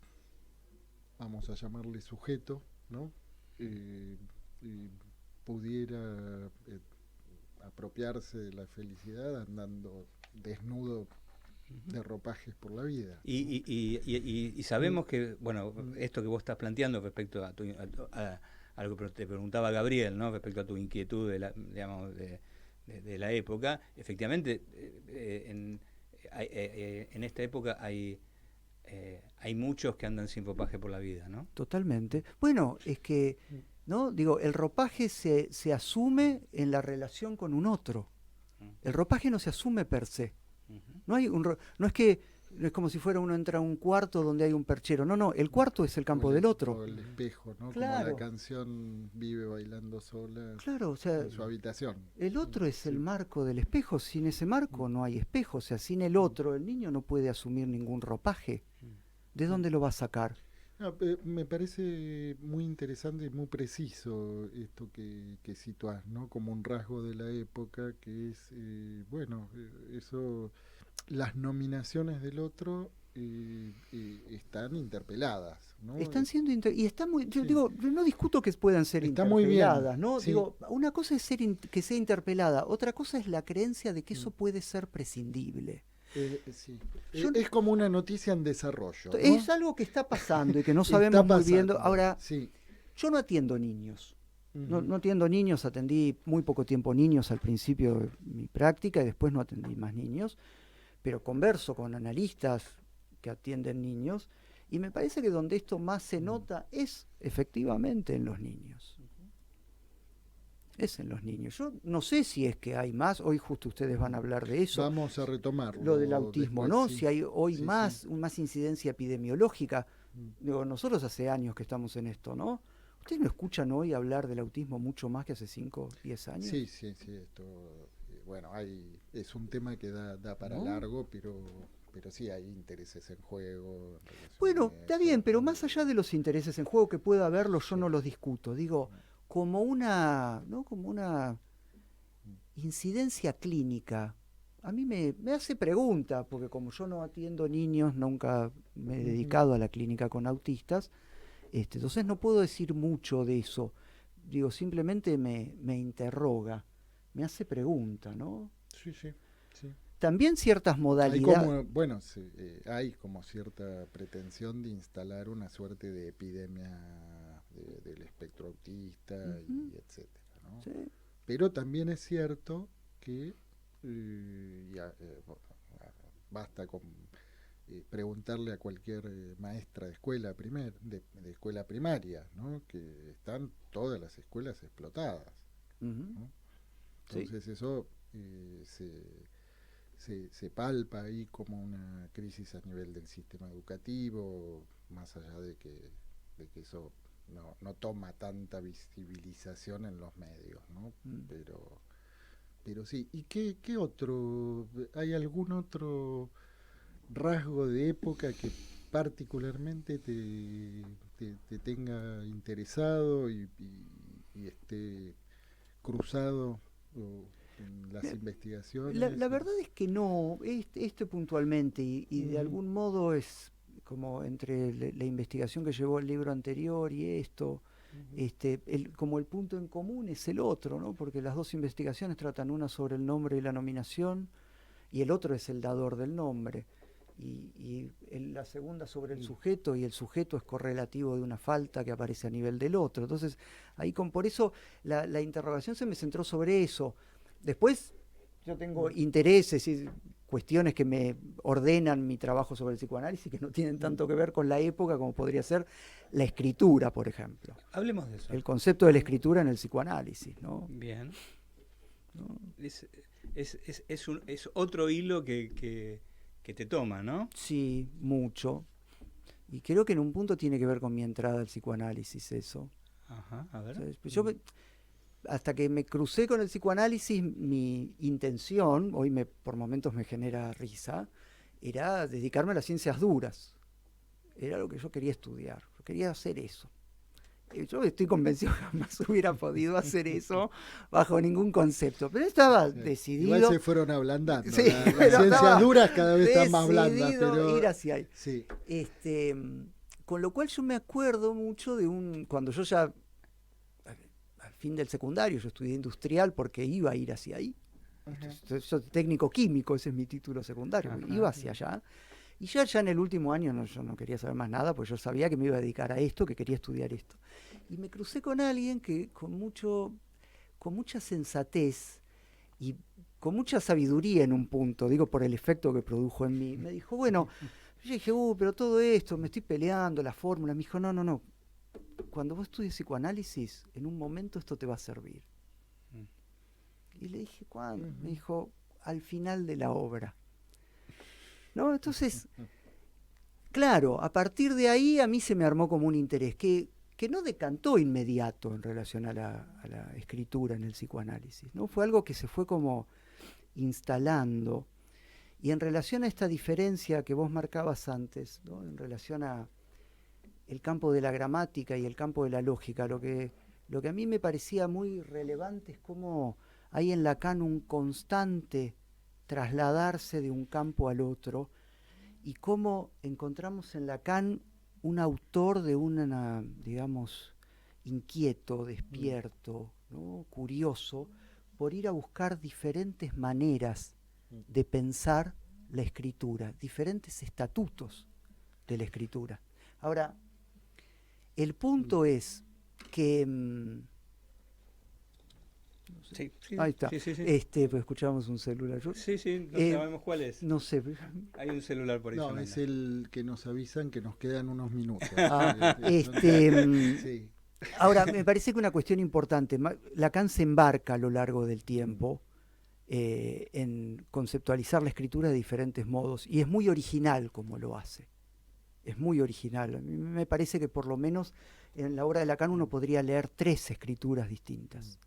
vamos a llamarle sujeto, ¿no? Pudiera apropiarse de la felicidad andando desnudo de ropajes por la vida. Y sabemos que, bueno, esto que vos estás planteando respecto a lo que te preguntaba Gabriel, ¿no? Respecto a tu inquietud de la época, efectivamente, en esta época hay muchos que andan sin ropaje por la vida, ¿no? Totalmente. Bueno, es que, ¿no? Digo, el ropaje se asume en la relación con un otro. El ropaje no se asume per se. No hay no es que no es como si fuera uno entra a un cuarto donde hay un perchero. No, el cuarto es el campo del otro. O el espejo, ¿no? Claro. Como la canción Vive bailando sola, Claro, o sea, en su habitación. el otro es el marco del espejo. Sin ese marco no hay espejo. O sea, sin el otro, el niño no puede asumir ningún ropaje. ¿De dónde lo va a sacar? No, me parece muy interesante y muy preciso esto que situás, ¿no? Como un rasgo de la época, que es, eso, las nominaciones del otro están interpeladas, ¿no? Están siendo y está muy, yo Sí. digo, yo no discuto que puedan ser Está muy bien, interpeladas, ¿no? sí. Digo, una cosa es que sea interpelada, otra cosa es la creencia de que eso puede ser prescindible. Sí. Yo- Es como una noticia en desarrollo, ¿no? Es algo que está pasando y que no Está sabemos muy bien. pasando, Ahora, sí. yo no atiendo niños. No, Ujú. no atiendo niños, atendí muy poco tiempo niños al principio de mi práctica y después no atendí más niños, pero converso con analistas que atienden niños y me parece que donde esto más se nota es efectivamente en los niños. Es en los niños. Yo no sé si es que hay más, hoy justo ustedes van a hablar de eso, Vamos a retomarlo. lo del autismo, después, ¿no? sí. Si hay hoy Sí, más, sí. más incidencia epidemiológica. Digo, nosotros hace años que estamos en esto, ¿no? ¿Ustedes no escuchan hoy hablar del autismo mucho más que hace 5, 10 años? Sí, esto, bueno, es un tema que da para ¿No? largo, pero sí hay intereses en juego. En relación Bueno, a está eso. bien, pero más allá de los intereses en juego que pueda haberlos, yo no los discuto. Digo, como una, ¿no? Como una incidencia clínica. A mí me hace pregunta, porque como yo no atiendo niños, nunca me he dedicado a la clínica con autistas, entonces no puedo decir mucho de eso. Digo, simplemente me interroga, me hace pregunta, ¿no? Sí. También ciertas Hay modalidades. como, hay como cierta pretensión de instalar una suerte de epidemia del espectro autista y etcétera, ¿no? Sí. Pero también es cierto que basta con preguntarle a cualquier maestra de escuela de escuela primaria, ¿no? Que están todas las escuelas explotadas, Ujú. ¿no? Sí. Entonces eso se palpa ahí como una crisis a nivel del sistema educativo, más allá de que eso no toma tanta visibilización en los medios, ¿no? Pero sí. ¿Y qué otro? ¿Hay algún otro rasgo de época que particularmente te tenga interesado y esté cruzado en las investigaciones? La verdad es que no, puntualmente, y de algún modo es como entre la investigación que llevó el libro anterior y esto, como el punto en común es el otro, ¿no? Porque las dos investigaciones tratan una sobre el nombre y la nominación, y el otro es el dador del nombre. Y la segunda sobre el sujeto, y el sujeto es correlativo de una falta que aparece a nivel del otro. Entonces, ahí por eso la interrogación se me centró sobre eso. Después yo tengo intereses y cuestiones que me ordenan mi trabajo sobre el psicoanálisis que no tienen tanto que ver con la época como podría ser la escritura, por ejemplo. Hablemos de eso. El concepto de la escritura en el psicoanálisis, ¿no? Bien. ¿No? Es otro hilo que te toma, ¿no? Sí, mucho. Y creo que en un punto tiene que ver con mi entrada al psicoanálisis eso. Ajá, a ver. ¿Sabes? Pues hasta que me crucé con el psicoanálisis, mi intención, por momentos me genera risa, era dedicarme a las ciencias duras. Era lo que yo quería estudiar, yo quería hacer eso. Yo estoy convencido que jamás hubiera podido hacer eso bajo ningún concepto, pero estaba decidido. Igual se fueron ablandando. Sí, Las ciencias duras cada vez están más blandas. Pero ir hacia ahí. Sí. Con lo cual yo me acuerdo mucho cuando yo ya, al fin del secundario, yo estudié industrial porque iba a ir hacia ahí. Yo soy técnico químico, ese es mi título secundario, iba hacia allá. Y ya en el último año yo no quería saber más nada, pues yo sabía que me iba a dedicar a esto, que quería estudiar esto. Y me crucé con alguien que con mucha sensatez y con mucha sabiduría en un punto, digo por el efecto que produjo en mí, me dijo, bueno, yo dije, pero todo esto, me estoy peleando, la fórmula. Me dijo, no, cuando vos estudies psicoanálisis, en un momento esto te va a servir. Y le dije, ¿cuándo? Me dijo, al final de la obra. ¿No? Entonces, claro, a partir de ahí a mí se me armó como un interés que no decantó inmediato en relación a la escritura en el psicoanálisis, ¿no? Fue algo que se fue como instalando. Y en relación a esta diferencia que vos marcabas antes, ¿no? En relación a el campo de la gramática y el campo de la lógica, lo que a mí me parecía muy relevante es cómo hay en Lacan un constante trasladarse de un campo al otro, y cómo encontramos en Lacan un autor de una, digamos, inquieto, despierto, ¿no? Curioso, por ir a buscar diferentes maneras de pensar la escritura, diferentes estatutos de la escritura. Ahora, el punto es que Sí, ahí está. Sí. Pues escuchamos un celular. Sí, no sabemos cuál es. No sé. Hay un celular por ahí. No, es el que nos avisan que nos quedan unos minutos. Sí. Ahora, me parece que una cuestión importante, Lacan se embarca a lo largo del tiempo en conceptualizar la escritura de diferentes modos, y es muy original como lo hace. Es muy original. A mí me parece que por lo menos en la obra de Lacan uno podría leer 3 escrituras distintas,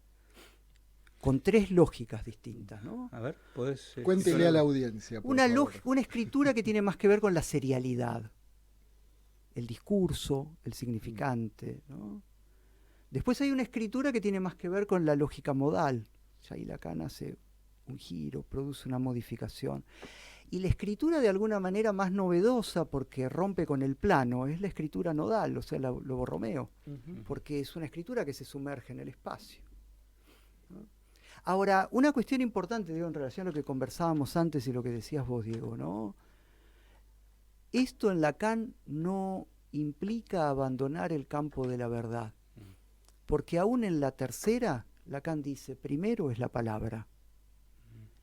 con 3 lógicas distintas, ¿no? A ver, podés... Cuéntele a la audiencia, por favor. Una escritura que tiene más que ver con la serialidad, el discurso, el significante, ¿no? Después hay una escritura que tiene más que ver con la lógica modal. Ya ahí Lacan hace un giro, produce una modificación. Y la escritura de alguna manera más novedosa, porque rompe con el plano, es la escritura nodal, o sea, lo Borromeo, porque es una escritura que se sumerge en el espacio, ¿no? Ahora, una cuestión importante, digo, en relación a lo que conversábamos antes y lo que decías vos, Diego, ¿no? Esto en Lacan no implica abandonar el campo de la verdad, porque aún en la tercera, Lacan dice, primero es la palabra.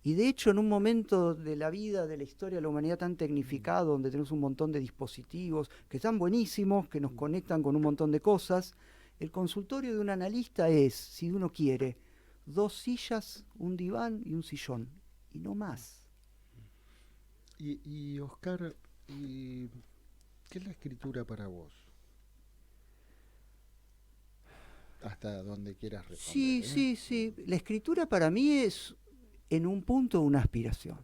Y de hecho, en un momento de la vida, de la historia de la humanidad tan tecnificado, donde tenemos un montón de dispositivos que están buenísimos, que nos conectan con un montón de cosas, el consultorio de un analista es, si uno quiere, 2 sillas, un diván y un sillón, y no más. Y Oscar, ¿qué es la escritura para vos? Hasta donde quieras responder. Sí. La escritura para mí es, en un punto, una aspiración.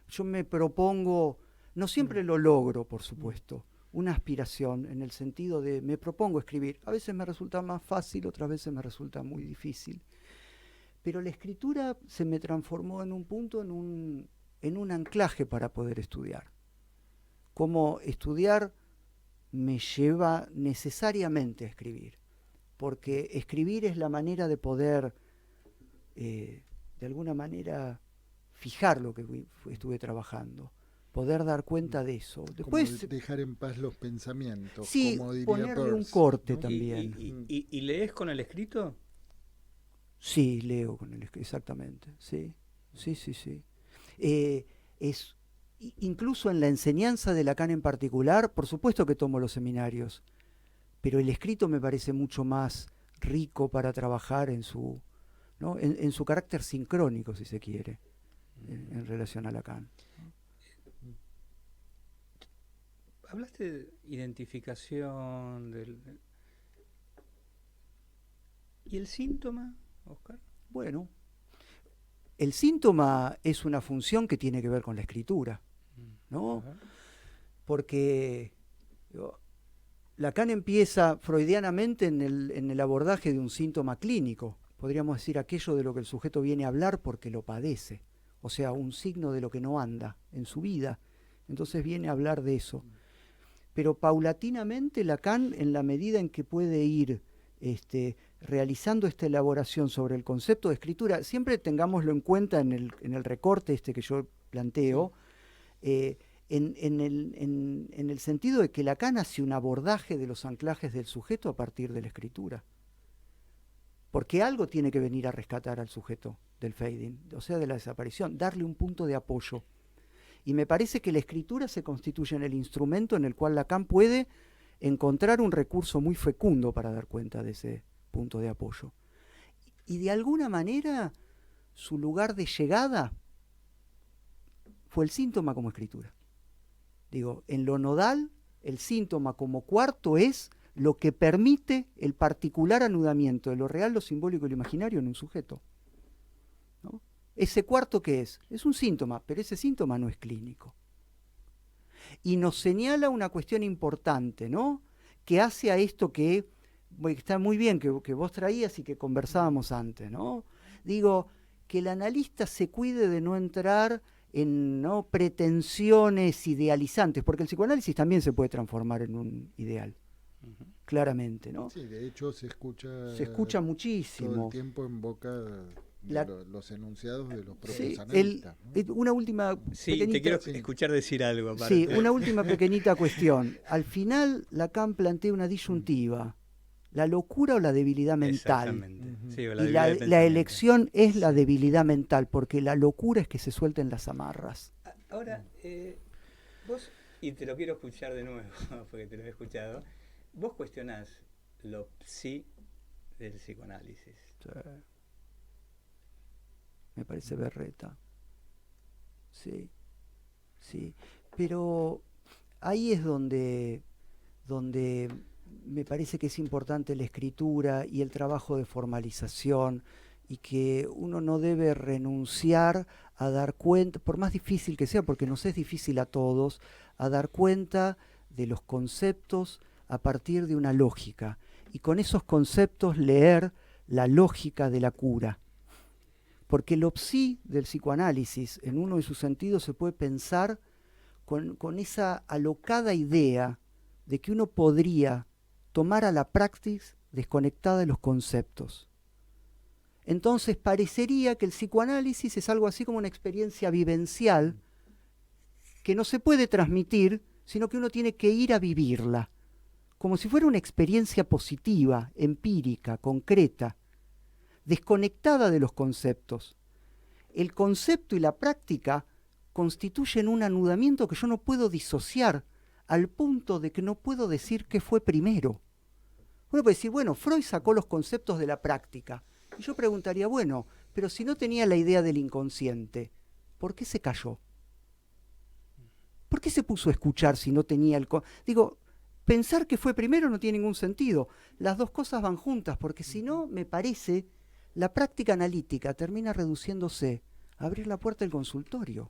Yo me propongo, no siempre lo logro, por supuesto, una aspiración en el sentido de me propongo escribir. A veces me resulta más fácil, otras veces me resulta muy difícil. Pero la escritura se me transformó en un punto, en un anclaje para poder estudiar. Como estudiar me lleva necesariamente a escribir, porque escribir es la manera de poder, de alguna manera, fijar lo que estuve trabajando, poder dar cuenta de eso. Después, como dejar en paz los pensamientos, sí, como diría ponerle Peirce, un corte, ¿no? también. ¿Y lees con el escrito? Sí, leo con el escrito, exactamente, sí. Incluso en la enseñanza de Lacan en particular, por supuesto que tomo los seminarios, pero el escrito me parece mucho más rico para trabajar en su, ¿no? en su carácter sincrónico, si se quiere, en relación a Lacan. hablaste de identificación ¿Y el síntoma, Oscar? Bueno, el síntoma es una función que tiene que ver con la escritura, ¿no? Ajá. Porque Lacan empieza freudianamente en el abordaje de un síntoma clínico, podríamos decir aquello de lo que el sujeto viene a hablar porque lo padece, o sea, un signo de lo que no anda en su vida, entonces viene a hablar de eso. Pero paulatinamente Lacan, en la medida en que puede ir realizando esta elaboración sobre el concepto de escritura, siempre tengámoslo en cuenta en el recorte que yo planteo, en el sentido de que Lacan hace un abordaje de los anclajes del sujeto a partir de la escritura. Porque algo tiene que venir a rescatar al sujeto del fading, o sea, de la desaparición, darle un punto de apoyo. Y me parece que la escritura se constituye en el instrumento en el cual Lacan puede encontrar un recurso muy fecundo para dar cuenta de ese punto de apoyo. Y de alguna manera, su lugar de llegada fue el síntoma como escritura. Digo, en lo nodal, el síntoma como cuarto es lo que permite el particular anudamiento de lo real, lo simbólico y lo imaginario en un sujeto, ¿no? ¿Ese cuarto qué es? Es un síntoma, pero ese síntoma no es clínico. Y nos señala una cuestión importante, ¿no? Que hace a esto que está muy bien, que vos traías y que conversábamos antes, ¿no? Digo, que el analista se cuide de no entrar en pretensiones idealizantes, porque el psicoanálisis también se puede transformar en un ideal, claramente, ¿no? Sí, de hecho se escucha muchísimo. todo el tiempo en boca de los enunciados de los propios Sí, analistas, ¿no? Una última Sí, pequeñita, te quiero escuchar decir algo. Aparte. Sí, una última pequeñita cuestión. Al final, Lacan plantea una disyuntiva. ¿La locura o la debilidad mental? Exactamente. Sí, o Y debilidad del la pensamiento. elección es la debilidad mental, porque la locura es que se suelten las amarras. Ahora, vos, y te lo quiero escuchar de nuevo, porque te lo he escuchado, vos cuestionás lo psi del psicoanálisis. Sí. Me parece berreta. Sí, sí. Pero ahí es donde me parece que es importante la escritura y el trabajo de formalización, y que uno no debe renunciar a dar cuenta, por más difícil que sea, porque nos es difícil a todos, a dar cuenta de los conceptos a partir de una lógica, y con esos conceptos leer la lógica de la cura. Porque lo psi del psicoanálisis, en uno de sus sentidos, se puede pensar con esa alocada idea de que uno podría tomar a la praxis desconectada de los conceptos. Entonces parecería que el psicoanálisis es algo así como una experiencia vivencial que no se puede transmitir, sino que uno tiene que ir a vivirla, como si fuera una experiencia positiva, empírica, concreta, desconectada de los conceptos. El concepto y la práctica constituyen un anudamiento que yo no puedo disociar, al punto de que no puedo decir qué fue primero. Uno puede decir, bueno, Freud sacó los conceptos de la práctica. Y yo preguntaría, bueno, pero si no tenía la idea del inconsciente, ¿por qué se cayó? ¿Por qué se puso a escuchar si no tenía el... Digo, pensar que fue primero no tiene ningún sentido. Las dos cosas van juntas, porque si no, me parece, la práctica analítica termina reduciéndose a abrir la puerta del consultorio.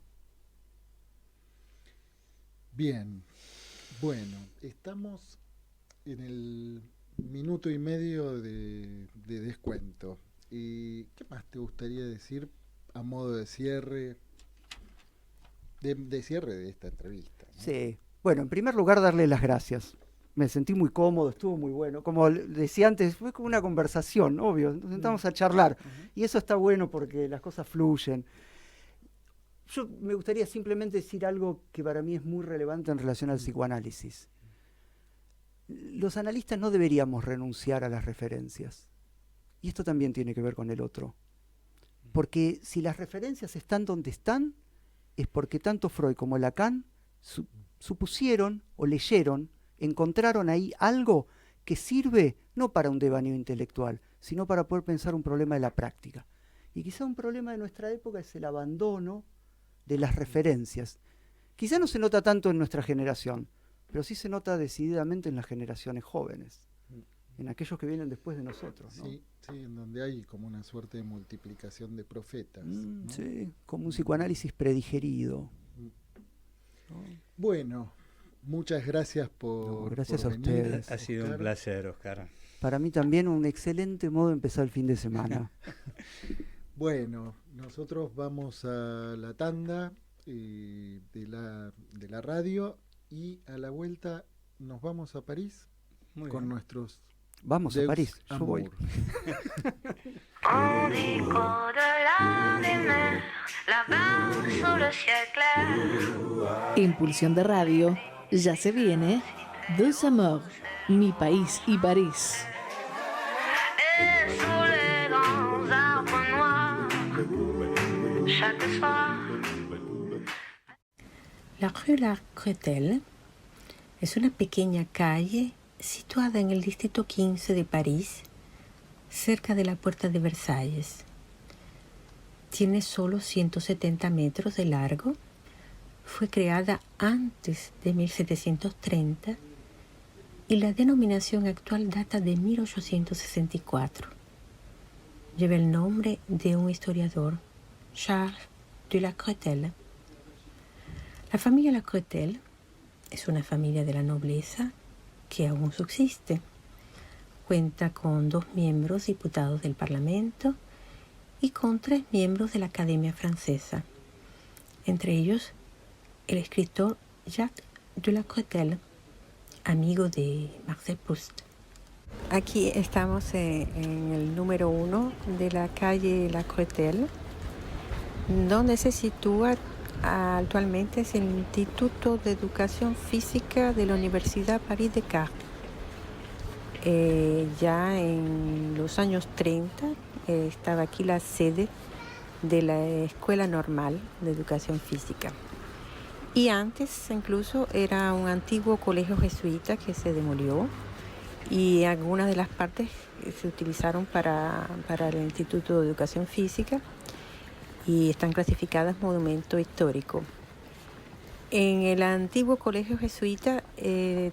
Bien, bueno, estamos en el minuto y medio de descuento. ¿Y qué más te gustaría decir a modo de cierre, de cierre de esta entrevista, ¿no? Sí, bueno, en primer lugar darle las gracias. Me sentí muy cómodo, estuvo muy bueno. Como decía antes, fue como una conversación, obvio. Nos sentamos a charlar. Y eso está bueno porque las cosas fluyen. Yo me gustaría simplemente decir algo que para mí es muy relevante en relación al psicoanálisis. Los analistas no deberíamos renunciar a las referencias. Y esto también tiene que ver con el otro. Porque si las referencias están donde están, es porque tanto Freud como Lacan supusieron o leyeron, encontraron ahí algo que sirve no para un devaneo intelectual, sino para poder pensar un problema de la práctica. Y quizá un problema de nuestra época es el abandono de las referencias. Quizá no se nota tanto en nuestra generación, pero sí se nota decididamente en las generaciones jóvenes, en aquellos que vienen después de nosotros, ¿no? Sí, sí, en donde hay como una suerte de multiplicación de profetas. ¿No? Sí, como un psicoanálisis predigerido. ¿No? Bueno, muchas gracias por gracias por a venir, ustedes. Ha sido Oscar. un placer, Oscar. Para mí también un excelente modo de empezar el fin de semana. Bueno, nosotros vamos a la tanda de la radio y a la vuelta nos vamos a París Muy con bien. nuestros Vamos a Deux París, yo Amour. voy. On dit qu'au-delà des mers, là-bas sous le ciel clair. Impulsión de radio, ya se viene Deux Amours, mi país y París. Et sous les grands arbres noirs, chaque soir. La rue La Crételle es una pequeña calle situada en el distrito 15 de París, cerca de la Puerta de Versalles. Tiene solo 170 metros de largo. Fue creada antes de 1730 y la denominación actual data de 1864. Lleva el nombre de un historiador, Charles de la Crételle. La familia La Crételle es una familia de la nobleza que aún subsiste. Cuenta con 2 miembros diputados del Parlamento y con 3 miembros de la Academia Francesa, entre ellos el escritor Jacques de la Crételle, amigo de Marcel Proust. Aquí estamos en el número 1 de la calle La Crételle, donde se sitúa actualmente es el Instituto de Educación Física de la Universidad Paris Descartes. Ya en los años 30 estaba aquí la sede de la Escuela Normal de Educación Física. Y antes incluso era un antiguo colegio jesuita que se demolió y algunas de las partes se utilizaron para el Instituto de Educación Física y están clasificadas monumento histórico. En el antiguo colegio jesuita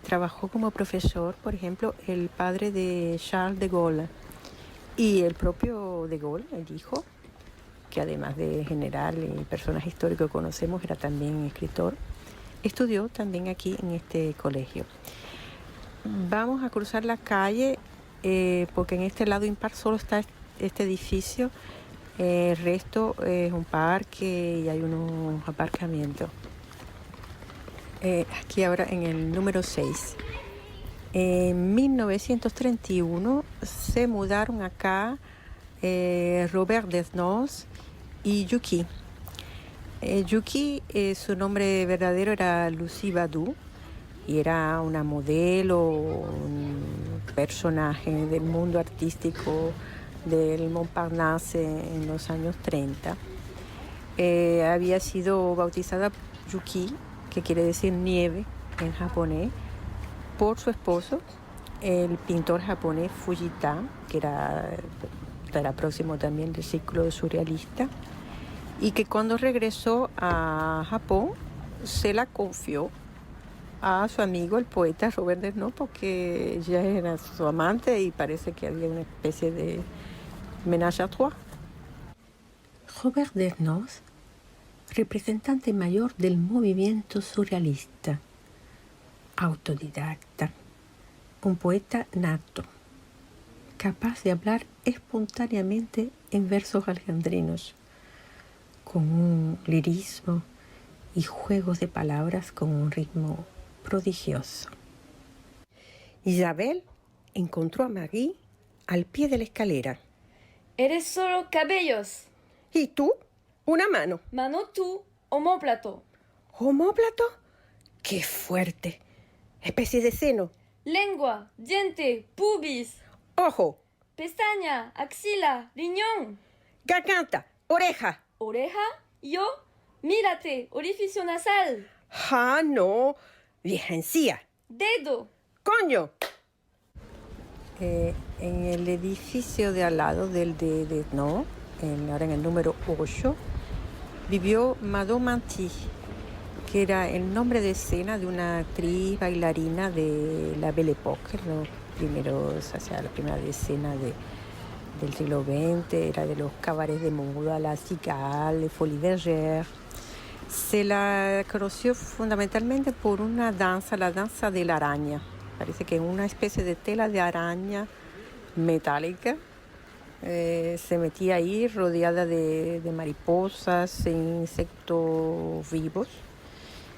trabajó como profesor, por ejemplo, el padre de Charles de Gaulle y el propio de Gaulle, el hijo, que además de general y personaje histórico que conocemos, era también escritor, estudió también aquí en este colegio. Vamos a cruzar la calle porque en este lado impar solo está este edificio. El resto es un parque y hay unos aparcamientos. Aquí ahora en el número 6. En 1931 se mudaron acá Robert Desnos y Yuki. Yuki, su nombre verdadero era Lucie Badu y era una modelo, un personaje del mundo artístico del Montparnasse en los años 30. Había sido bautizada Yuki, que quiere decir nieve en japonés, por su esposo, el pintor japonés Fujita, que era próximo también del ciclo surrealista, y que cuando regresó a Japón se la confió a su amigo, el poeta Robert Desnos, porque ya era su amante y parece que había una especie de ménage à trois. Robert Desnos, representante mayor del movimiento surrealista, autodidacta, un poeta nato, capaz de hablar espontáneamente en versos alejandrinos, con un lirismo y juegos de palabras con un ritmo prodigioso. Isabel encontró a Marie al pie de la escalera. Eres solo cabellos. ¿Y tú? Una mano. Mano tú, omóplato. ¿Omóplato? ¡Qué fuerte! Especie de seno. Lengua, diente, pubis. Ojo. Pestaña, axila, riñón. Garganta, oreja. ¿Oreja? ¿Yo? Mírate, orificio nasal. ¡Ah, no! Vieja encía. Dedo. ¡Coño! En el edificio de al lado del de Desnos, ahora en el número 8, vivió Madame Manty, que era el nombre de escena de una actriz bailarina de la Belle Époque, la primera decena del siglo XX, era de los cabarets de moda, la Cigale, Folie Bergère. Se la conoció fundamentalmente por una danza, la danza de la araña. Parece que una especie de tela de araña metálica se metía ahí rodeada de mariposas e insectos vivos.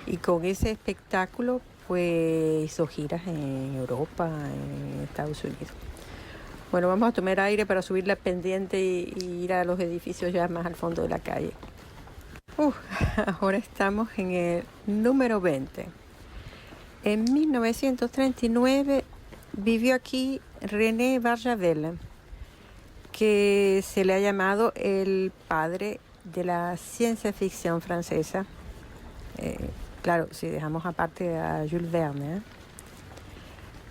Y con ese espectáculo pues hizo giras en Europa, en Estados Unidos. Bueno, vamos a tomar aire para subir la pendiente y ir a los edificios ya más al fondo de la calle. Ahora estamos en el número 20. En 1939 vivió aquí René Barjavel, que se le ha llamado el padre de la ciencia ficción francesa. Claro, si dejamos aparte a Jules Verne,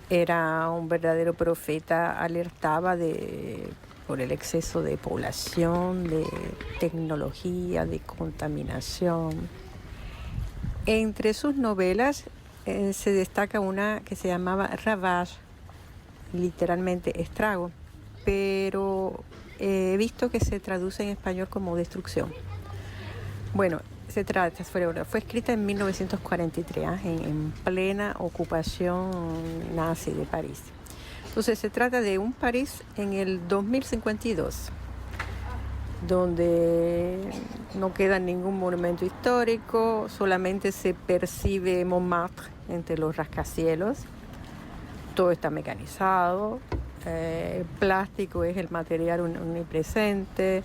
era un verdadero profeta, alertaba por el exceso de población, de tecnología, de contaminación. Entre sus novelas se destaca una que se llamaba Ravage, literalmente estrago, pero he visto que se traduce en español como destrucción. Bueno, fue escrita en 1943, en plena ocupación nazi de París. Entonces se trata de un París en el 2052, donde no queda ningún monumento histórico, solamente se percibe Montmartre entre los rascacielos. Todo está mecanizado, el plástico es el material omnipresente,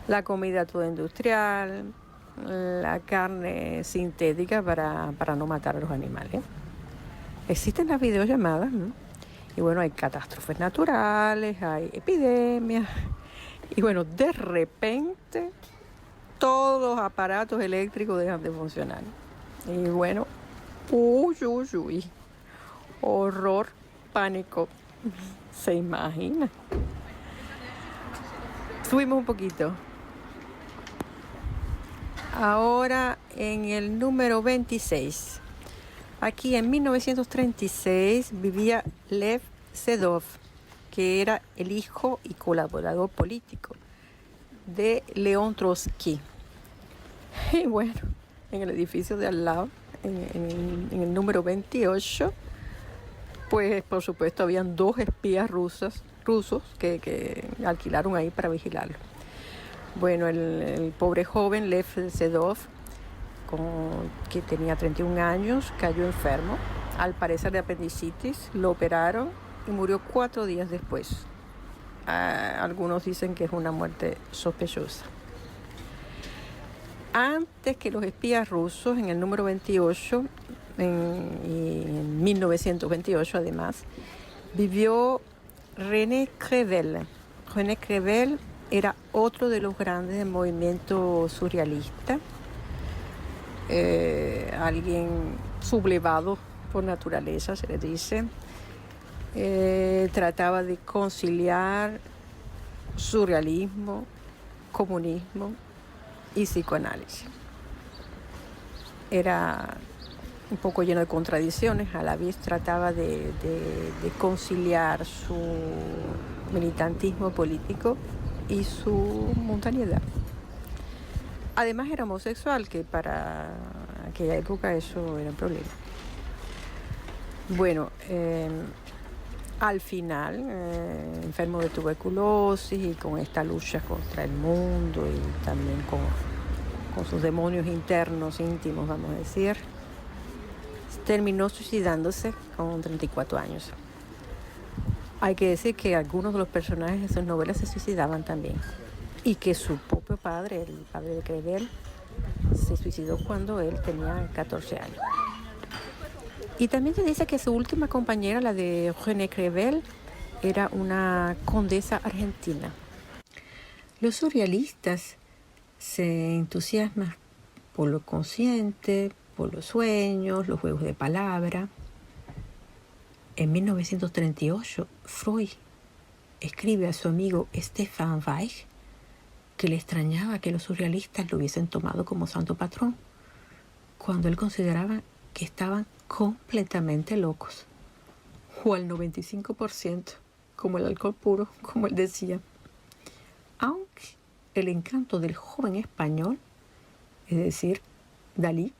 la comida toda industrial, la carne sintética para no matar a los animales. Existen las videollamadas, ¿no? Y bueno, hay catástrofes naturales, hay epidemias. Y bueno, de repente todos los aparatos eléctricos dejan de funcionar. Y bueno, uy, horror, pánico. ¿Se imagina? Subimos un poquito. Ahora en el número 26. Aquí en 1936 vivía Lev Sedov, que era el hijo y colaborador político de León Trotsky. Y bueno, en el edificio de al lado, en el número 28, pues por supuesto habían 2 espías rusos que alquilaron ahí para vigilarlo. Bueno, el pobre joven Lev Sedov, que tenía 31 años, cayó enfermo, al parecer de apendicitis, lo operaron y murió 4 días después. Algunos dicen que es una muerte sospechosa. Antes que los espías rusos, en el número 28, en 1928 además, vivió René Crevel. René Crevel era otro de los grandes del movimiento surrealista, alguien sublevado por naturaleza, se le dice. Trataba de conciliar surrealismo, comunismo y psicoanálisis. Era un poco lleno de contradicciones, a la vez trataba de conciliar su militantismo político y su montañedad. Además era homosexual, que para aquella época eso era un problema. Bueno, al final, enfermo de tuberculosis y con esta lucha contra el mundo y también con sus demonios internos, íntimos, vamos a decir, terminó suicidándose con 34 años. Hay que decir que algunos de los personajes de sus novelas se suicidaban también, y que su propio padre, el padre de Crevel, se suicidó cuando él tenía 14 años. Y también se dice que su última compañera, la de René Crevel, era una condesa argentina. Los surrealistas se entusiasman por lo consciente, por los sueños, los juegos de palabra. En 1938, Freud escribe a su amigo Stefan Zweig que le extrañaba que los surrealistas lo hubiesen tomado como santo patrón, cuando él consideraba que estaban completamente locos, o al 95%, como el alcohol puro, como él decía. Aunque el encanto del joven español, es decir, Dalí,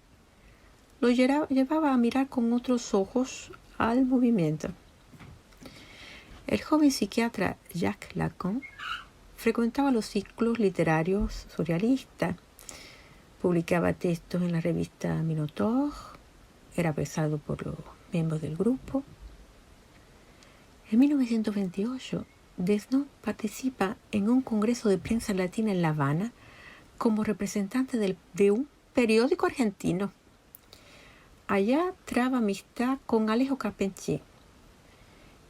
lo llevaba a mirar con otros ojos al movimiento. El joven psiquiatra Jacques Lacan frecuentaba los ciclos literarios surrealistas, publicaba textos en la revista Minotaur, era apreciado por los miembros del grupo. En 1928, Desnos participa en un congreso de prensa latina en La Habana como representante de un periódico argentino. Allá traba amistad con Alejo Carpentier.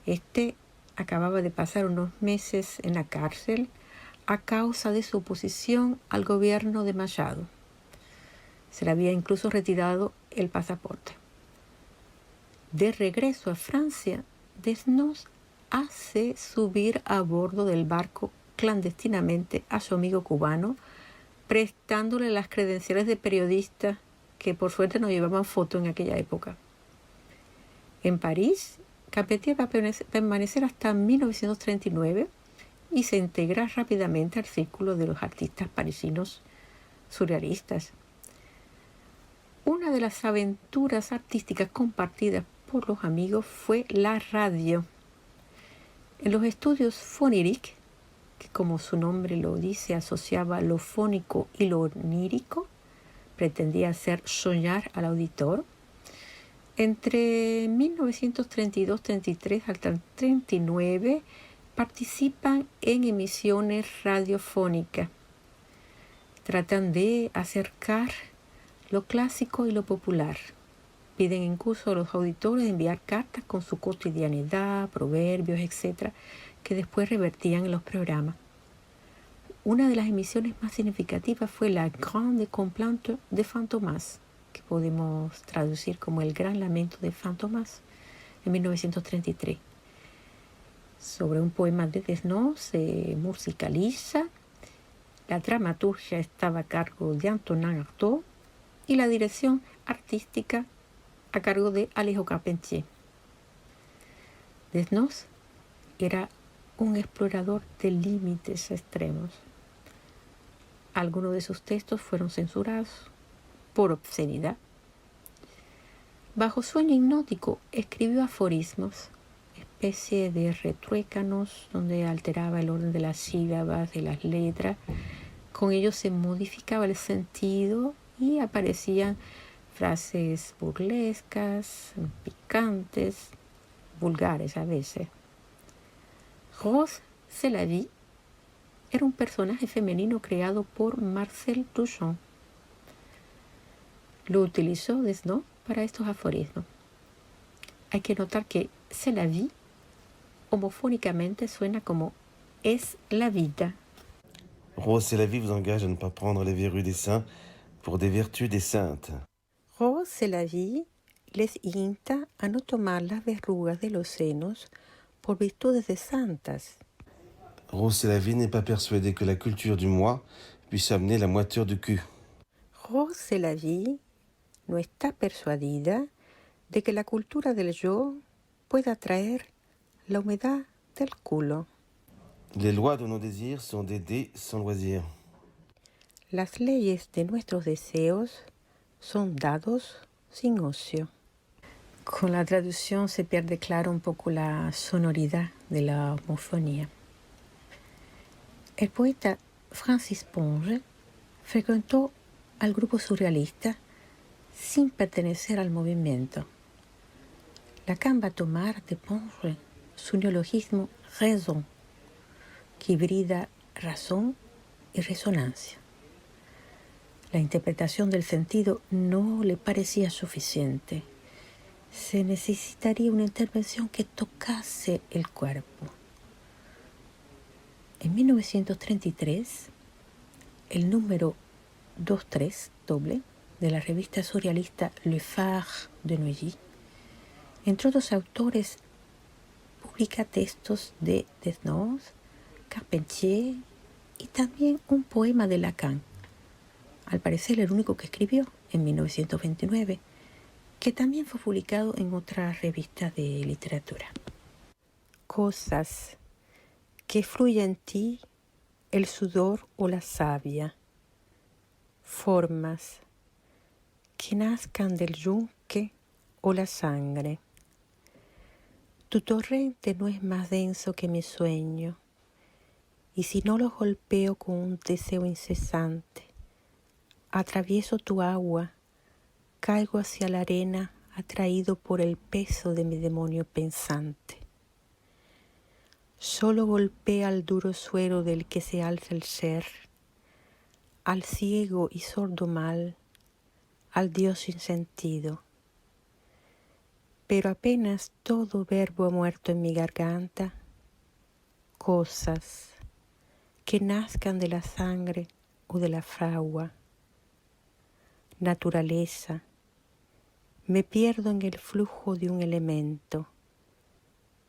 Este acababa de pasar unos meses en la cárcel a causa de su oposición al gobierno de Machado. Se le había incluso retirado el pasaporte. De regreso a Francia, Desnos hace subir a bordo del barco clandestinamente a su amigo cubano, prestándole las credenciales de periodista que por suerte no llevaban foto en aquella época. En París, Carpentier va a permanecer hasta 1939 y se integra rápidamente al círculo de los artistas parisinos surrealistas. Una de las aventuras artísticas compartidas por los amigos fue la radio. En los estudios Foniric, que como su nombre lo dice, asociaba lo fónico y lo onírico, pretendía hacer soñar al auditor. Entre 1932-33 hasta 39 participan en emisiones radiofónicas. Tratan de acercar lo clásico y lo popular. Piden incluso a los auditores enviar cartas con su cotidianidad, proverbios, etc., que después revertían en los programas. Una de las emisiones más significativas fue la Grande Complainte de Fantomas, que podemos traducir como el Gran Lamento de Fantomas, en 1933. Sobre un poema de Desnos se musicaliza. La dramaturgia estaba a cargo de Antonin Artaud y la dirección artística a cargo de Alejo Carpentier. Desnos era un explorador de límites extremos. Algunos de sus textos fueron censurados por obscenidad. Bajo sueño hipnótico escribió aforismos, especie de retruécanos donde alteraba el orden de las sílabas, de las letras. Con ellos se modificaba el sentido y aparecían frases burlescas, picantes, vulgares a veces. Rose Célavy era un personaje femenino creado por Marcel Duchamp. Lo utilizó Desnos para estos aforismos. Hay que notar que Célavy homofónicamente suena como es la vida. Rose Célavy vous engage à ne pas prendre les verrues des saints pour des vertus des saintes. Rose Célavy les insta a no tomar las verrugas de los senos por virtudes de santas. Rose Célavy n'est pas persuadée que la culture du moi puisse amener la moiteur du cul. Rose Célavy no está persuadida de que la cultura del yo pueda traer la humedad del culo. Les lois de nos désirs sont des dés sans loisir. Las leyes de nuestros deseos son dados sin ocio. Con la traducción se pierde claro un poco la sonoridad de la homofonía. El poeta Francis Ponge frecuentó al grupo surrealista sin pertenecer al movimiento. Lacan va a tomar de Ponge su neologismo raison, que hibrida razón y resonancia. La interpretación del sentido no le parecía suficiente. Se necesitaría una intervención que tocase el cuerpo. En 1933, el número 23 doble de la revista surrealista Le Phare de Neuilly, entre otros autores, publica textos de Desnos, Carpentier y también un poema de Lacan, al parecer el único que escribió en 1929, que también fue publicado en otras revistas de literatura. Cosas, que fluya en ti el sudor o la savia. Formas, que nazcan del yunque o la sangre. Tu torrente no es más denso que mi sueño, y si no lo golpeo con un deseo incesante, atravieso tu agua, caigo hacia la arena atraído por el peso de mi demonio pensante. Solo golpea al duro suelo del que se alza el ser, al ciego y sordo mal, al Dios sin sentido. Pero apenas todo verbo ha muerto en mi garganta, cosas que nazcan de la sangre o de la fragua. Naturaleza, me pierdo en el flujo de un elemento,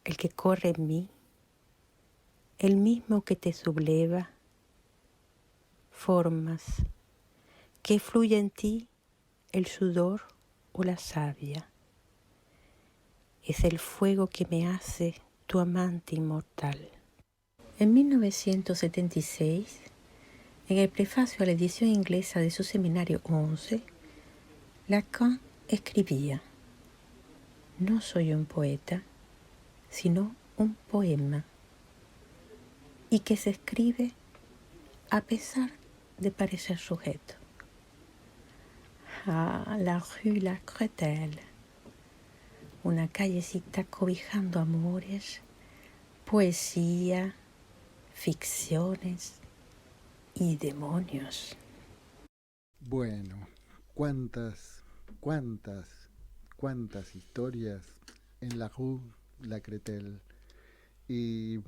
el que corre en mí, el mismo que te subleva. Formas, que fluya en ti el sudor o la savia. Es el fuego que me hace tu amante inmortal. En 1976, en el prefacio a la edición inglesa de su seminario 11, Lacan escribía: no soy un poeta, sino un poema, y que se escribe a pesar de parecer sujeto. Ah, la rue La Crételle, una callecita cobijando amores, poesía, ficciones y demonios. Bueno, cuántas historias en la rue La Crételle. Y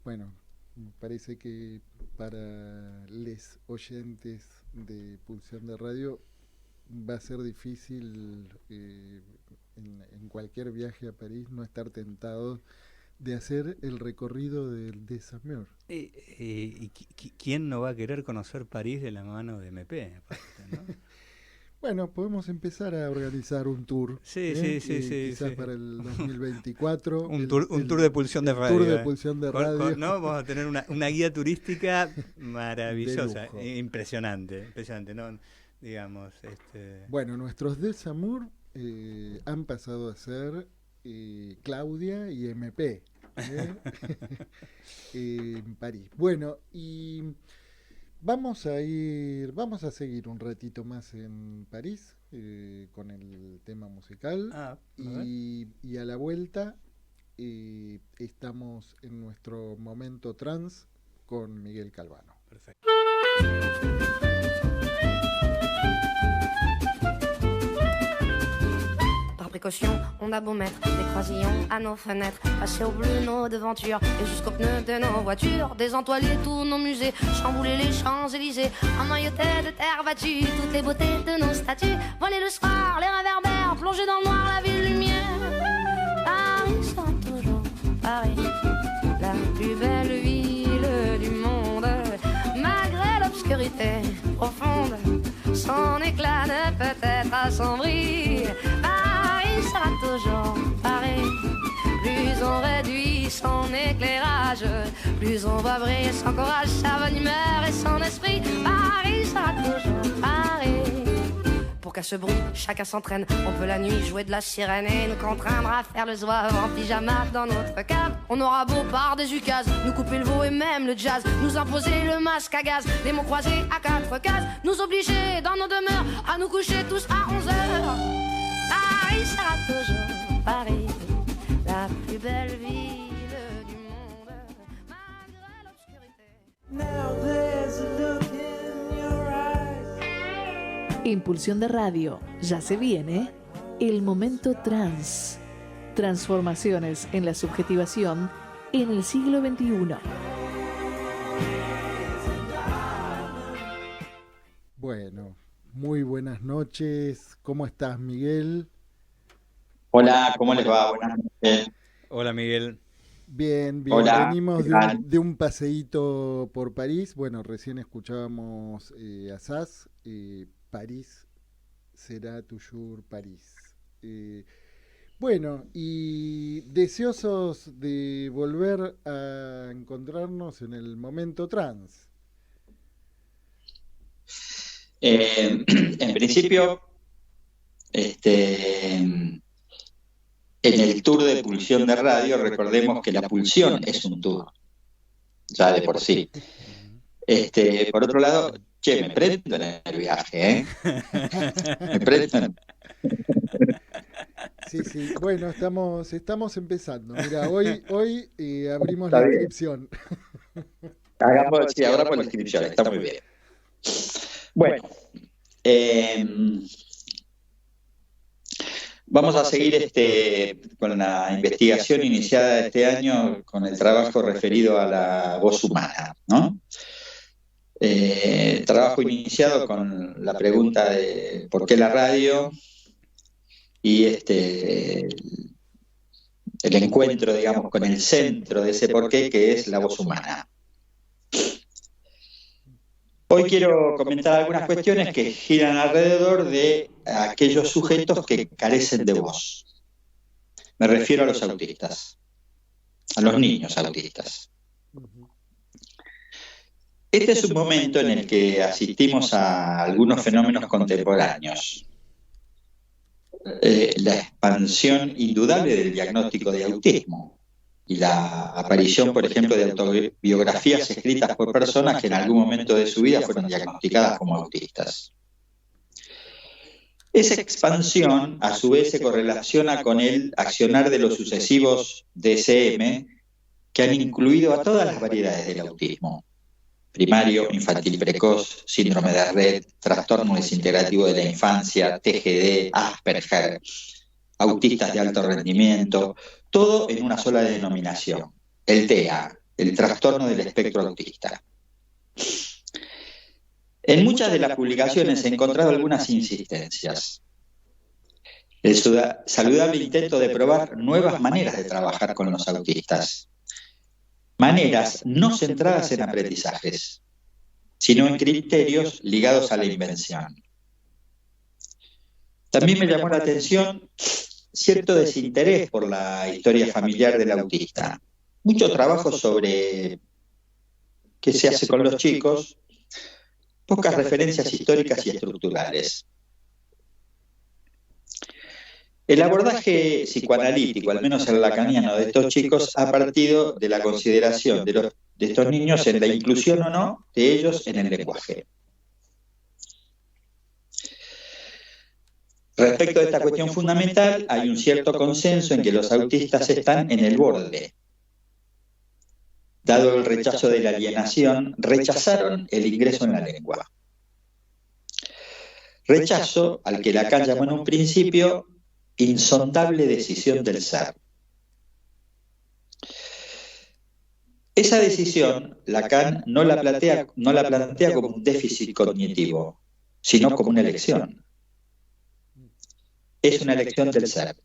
bueno, me parece que para les oyentes de Pulsión de Radio va a ser difícil en cualquier viaje a París no estar tentado de hacer el recorrido del Desameur. ¿Y quién no va a querer conocer París de la mano de MP? Aparte, ¿no? Bueno, podemos empezar a organizar un tour. Sí, quizás para el 2024. Un tour de Pulsión de Radio. Tour de Pulsión de Radio. ¿No? Vamos a tener una guía turística maravillosa, lujo. impresionante, ¿no? Digamos, Bueno, nuestros Desameur han pasado a ser Claudia y MP en París. Bueno, y vamos a seguir un ratito más en París con el tema musical y a la vuelta estamos en nuestro momento trans con Miguel Calvano. Perfecto. Précaution, on a beau mettre des croisillons à nos fenêtres, passer au bleu nos devantures et jusqu'aux pneus de nos voitures, désentoiler tous nos musées, chambouler les Champs-Élysées, emmailloter de terre battue toutes les beautés de nos statues, voler le soir, les réverbères, plonger dans le noir la ville lumière. Paris sera toujours Paris, la plus belle ville du monde, malgré l'obscurité profonde, son éclat ne peut être assombri. Sera toujours pareil. Plus on réduit son éclairage, plus on va briller son courage, sa bonne humeur et son esprit. Paris sera toujours pareil. Pour qu'à ce bruit, chacun s'entraîne. On peut la nuit jouer de la sirène et nous contraindre à faire le zouave en pyjama dans notre cave. On aura beau par des ukases, nous couper le veau et même le jazz, nous imposer le masque à gaz, les mots croisés à 4 cases, nous obliger dans nos demeures à nous coucher tous à 11h. Paris sera toujours Paris, la plus belle ville du monde, malgré l'obscurité. Now there's a look in your eyes. Impulsión de Radio, ya se viene el momento trans. Transformaciones en la subjetivación en el siglo XXI. Bueno, muy buenas noches. ¿Cómo estás, Miguel? Hola, ¿cómo les va? Buenas noches. Hola, Miguel. Bien. Hola, Venimos ¿qué tal? de un paseíto por París. Bueno, recién escuchábamos a Sass. París será toujours París. Bueno, y deseosos de volver a encontrarnos en el momento trans. En principio, en el tour de Pulsión de Radio, recordemos que la pulsión es un tour, ya de por sí. Por otro lado, me prendo en el viaje, ¿eh? Me prendo. Sí, bueno, estamos empezando. Mira, hoy abrimos la inscripción. Abramos la inscripción, está muy bien. Bueno, vamos a seguir con la investigación iniciada este año con el trabajo referido a la voz humana, ¿no? Trabajo iniciado con la pregunta de ¿por qué la radio? Y el encuentro, digamos, con el centro de ese porqué, que es la voz humana. Hoy quiero comentar algunas cuestiones que giran alrededor de aquellos sujetos que carecen de voz. Me refiero a los autistas, a los niños autistas. Este es un momento en el que asistimos a algunos fenómenos contemporáneos. La expansión indudable del diagnóstico de autismo y la aparición, por ejemplo, de autobiografías escritas por personas que en algún momento de su vida fueron diagnosticadas como autistas. Esa expansión, a su vez, se correlaciona con el accionar de los sucesivos DSM, que han incluido a todas las variedades del autismo: primario, infantil precoz, síndrome de Rett, trastorno desintegrativo de la infancia, TGD, Asperger, autistas de alto rendimiento, todo en una sola denominación, el TEA, el trastorno del espectro autista. En muchas de las publicaciones he encontrado algunas insistencias. El saludable intento de probar nuevas maneras de trabajar con los autistas. Maneras no centradas en aprendizajes, sino en criterios ligados a la invención. También me llamó la atención cierto desinterés por la historia familiar del autista. Mucho trabajo sobre qué se hace con los chicos, pocas referencias históricas y estructurales. El abordaje psicoanalítico, al menos el lacaniano, de estos chicos ha partido de la consideración de estos niños en la inclusión o no de ellos en el lenguaje. Respecto a esta cuestión fundamental, hay un cierto consenso en que los autistas están en el borde. Dado el rechazo de la alienación, rechazaron el ingreso en la lengua. Rechazo al que Lacan llamó en un principio insondable decisión del ser. Esa decisión, Lacan no la plantea como un déficit cognitivo, sino como una elección. Es una elección del ser.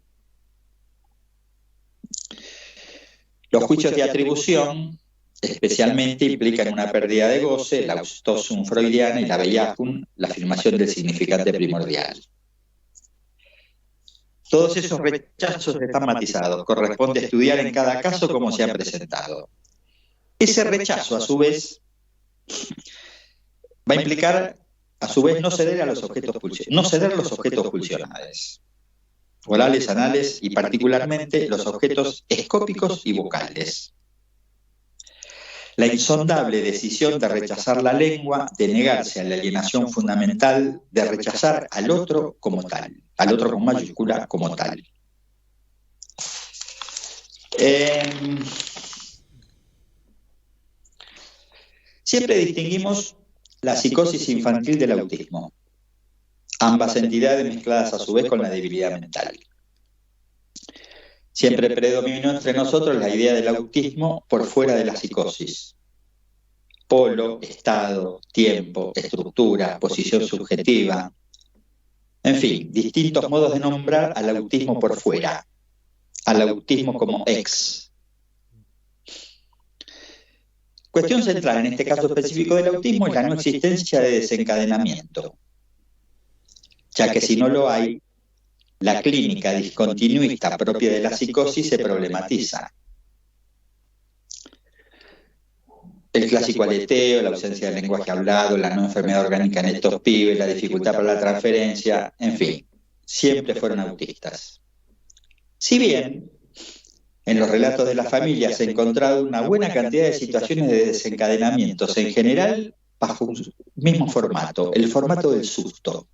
Los juicios de atribución especialmente implican una pérdida de goce, la Austosum freudiana y la Bellacum, la afirmación del significante primordial. Todos esos rechazos están matizados, corresponde estudiar en cada caso cómo se ha presentado. Ese rechazo, a su vez, va a implicar, a su vez, no ceder los objetos pulsionales, orales, anales y particularmente los objetos escópicos y vocales. La insondable decisión de rechazar la lengua, de negarse a la alienación fundamental, de rechazar al otro como tal, al otro con mayúscula como tal. Siempre distinguimos la psicosis infantil del autismo, ambas entidades mezcladas a su vez con la debilidad mental. Siempre predominó entre nosotros la idea del autismo por fuera de la psicosis. Polo, estado, tiempo, estructura, posición subjetiva. En fin, distintos modos de nombrar al autismo por fuera, al autismo como ex. Cuestión central en este caso específico del autismo es la no existencia de desencadenamiento. ya que si no lo hay, la clínica discontinuista propia de la psicosis se problematiza. El clásico aleteo, la ausencia del lenguaje hablado, la no enfermedad orgánica en estos pibes, la dificultad para la transferencia, en fin, siempre fueron autistas. Si bien en los relatos de la familia se ha encontrado una buena cantidad de situaciones de desencadenamientos, en general bajo un mismo formato, el formato del susto.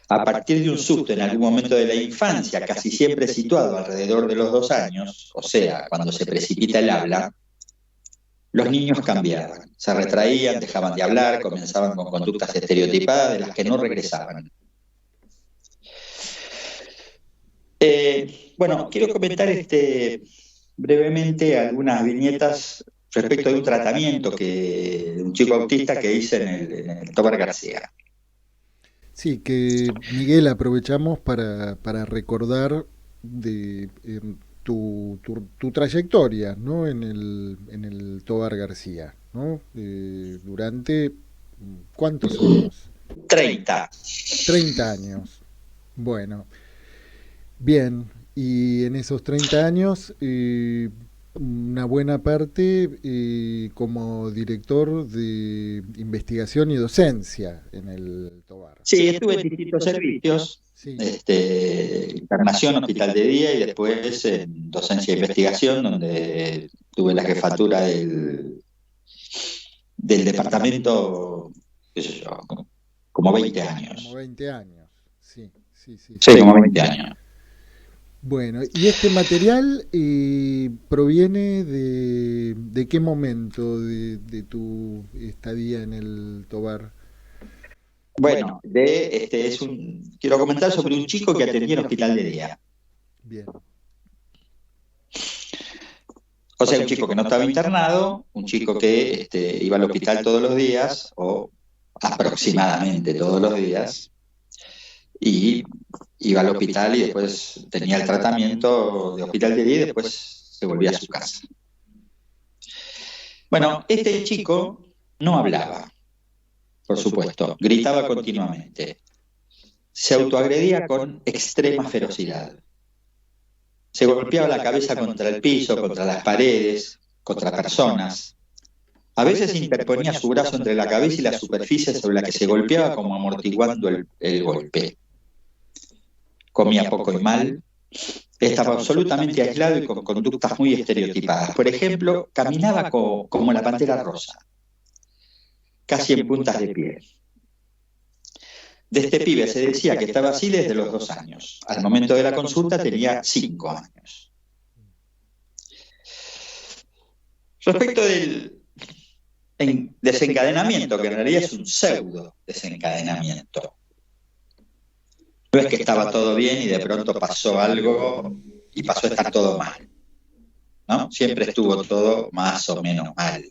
A partir de un susto en algún momento de la infancia, casi siempre situado alrededor de los 2 años, o sea, cuando se precipita el habla, los niños cambiaban, se retraían, dejaban de hablar, comenzaban con conductas estereotipadas de las que no regresaban. Bueno, quiero comentar brevemente algunas viñetas respecto de un tratamiento de un chico autista que hice en el Tobar García. Sí, que Miguel, aprovechamos para recordar de tu trayectoria, ¿no? en el Tobar García, ¿no? Durante ¿cuántos años? 30. 30 años. Bueno, bien, y en esos 30 años una buena parte como director de investigación y docencia en el Tobar. Sí, estuve en distintos servicios, sí. Internación, hospital de día y después en docencia e investigación, donde tuve la jefatura del departamento, qué sé yo, como 20 años. Como 20 años, sí. Sí, como 20 años. Bueno, ¿y este material proviene de qué momento de tu estadía en el Tobar? Bueno, quiero comentar sobre un chico que atendía en hospital de día. Bien. O sea, un chico que no estaba internado, un chico que iba al hospital todos los días, o aproximadamente todos los días, y iba al hospital y después tenía el tratamiento de hospital de día y después se volvía a su casa. Bueno, este chico no hablaba, por supuesto, gritaba continuamente, se autoagredía con extrema ferocidad, se golpeaba la cabeza contra el piso, contra las paredes, contra personas. A veces interponía su brazo entre la cabeza y la superficie sobre la que se golpeaba como amortiguando el golpe. Comía poco y mal, estaba absolutamente aislado y con conductas muy estereotipadas. Por ejemplo, caminaba como la pantera rosa, casi en puntas de pie. De este pibe se decía que estaba así desde los 2 años. Al momento de la consulta tenía 5 años. Respecto del desencadenamiento, que en realidad es un pseudo desencadenamiento. No es que estaba todo bien y de pronto pasó algo y pasó a estar todo mal, ¿no? Siempre estuvo todo más o menos mal.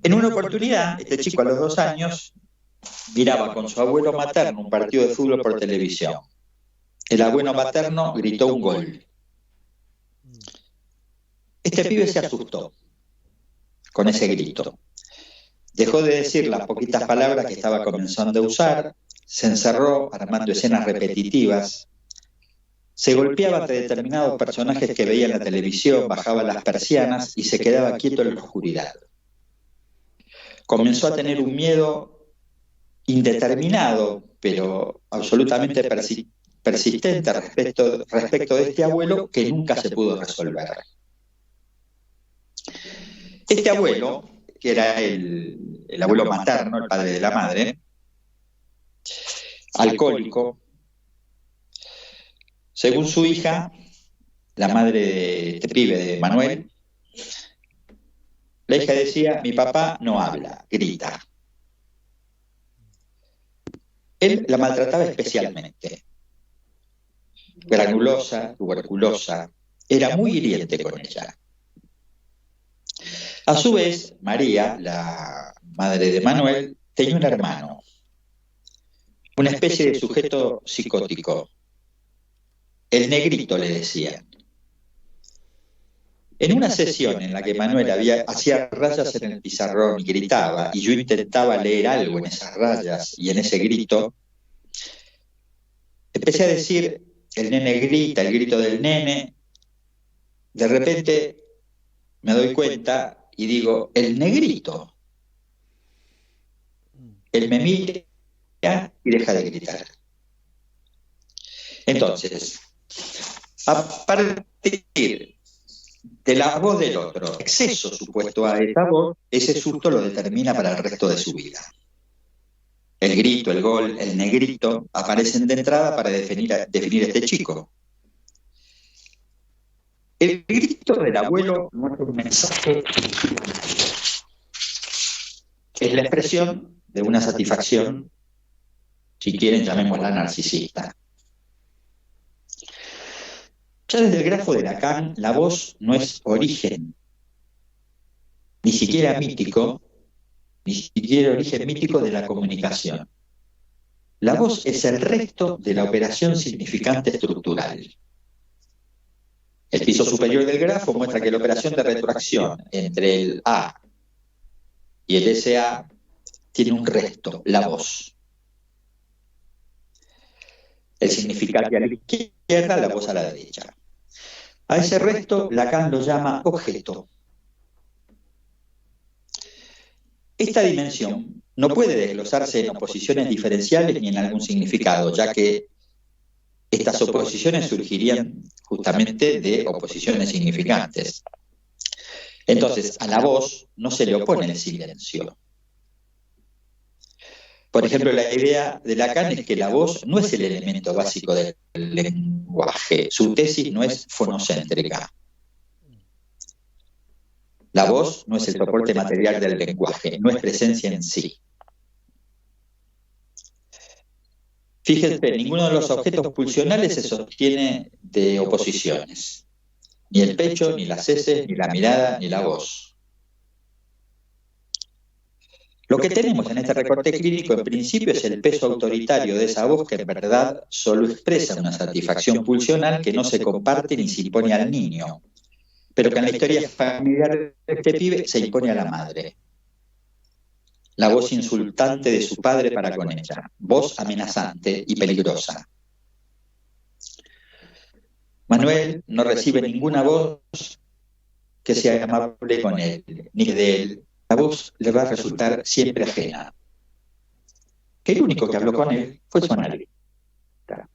En una oportunidad, este chico a los 2 años miraba con su abuelo materno un partido de fútbol por televisión. El abuelo materno gritó un gol. Este pibe se asustó con ese grito. Dejó de decir las poquitas palabras que estaba comenzando a usar, se encerró armando escenas repetitivas, se golpeaba ante determinados personajes que veía en la televisión, bajaba las persianas y se quedaba quieto en la oscuridad. Comenzó a tener un miedo indeterminado, pero absolutamente persistente respecto de este abuelo que nunca se pudo resolver. Este abuelo, que era el abuelo materno, el padre de la madre, alcohólico, según su hija, la madre de este pibe, de Manuel, la hija decía: mi papá no habla, grita. Él la maltrataba especialmente. Granulosa, tuberculosa, era muy hiriente con ella. A su vez, María, la madre de Manuel, tenía un hermano, una especie de sujeto psicótico. El negrito le decían. En una sesión en la que Manuel hacía rayas en el pizarrón y gritaba, y yo intentaba leer algo en esas rayas y en ese grito, empecé a decir, el nene grita, el grito del nene. De repente me doy cuenta y digo, el negrito. Él me mira y deja de gritar. Entonces, a partir de la voz del otro, exceso supuesto a esa voz, ese susto lo determina para el resto de su vida. El grito, el gol, el negrito aparecen de entrada para definir a este chico. El grito del abuelo muestra un mensaje, es la expresión de una satisfacción, si quieren llamémosla narcisista. Ya desde el grafo de Lacan, la voz no es origen, ni siquiera mítico, ni siquiera origen mítico de la comunicación. La voz es el resto de la operación significante estructural. El piso superior del grafo muestra que la operación de retroacción entre el A y el SA tiene un resto, la voz. El significante a la izquierda, la voz a la derecha. A ese resto Lacan lo llama objeto. Esta dimensión no puede desglosarse en oposiciones diferenciales ni en algún significado, ya que estas oposiciones surgirían justamente de oposiciones significantes. Entonces, a la voz no se le opone el silencio. Por ejemplo, la idea de Lacan es que la voz no es el elemento básico del lenguaje. Su tesis no es fonocéntrica. La voz no es el soporte material del lenguaje, no es presencia en sí. Fíjense, ninguno de los objetos pulsionales se sostiene de oposiciones. Ni el pecho, ni las heces, ni la mirada, ni la voz. Lo que tenemos en este recorte clínico en principio es el peso autoritario de esa voz que en verdad solo expresa una satisfacción pulsional que no se comparte ni se impone al niño, pero que en la historia familiar de este pibe se impone a la madre. La voz insultante de su padre para con ella, voz amenazante y peligrosa. Manuel no recibe ninguna voz que sea amable con él, ni de él. La voz le va a resultar siempre ajena. Que el único que habló con él fue su analista.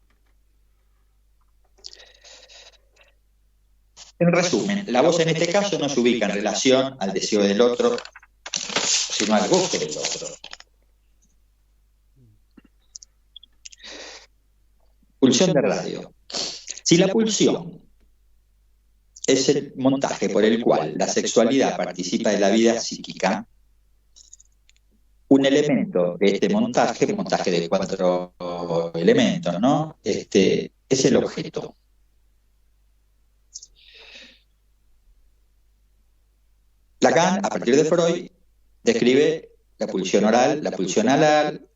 En resumen, la voz en este caso no se ubica en relación al deseo del otro, sino al goce del otro. Pulsión de radio. Si la pulsión es el montaje por el cual la sexualidad participa de la vida psíquica, un elemento de este montaje de 4 elementos, ¿no? Es el objeto. Lacan, a partir de Freud, describe la pulsión oral, la pulsión anal,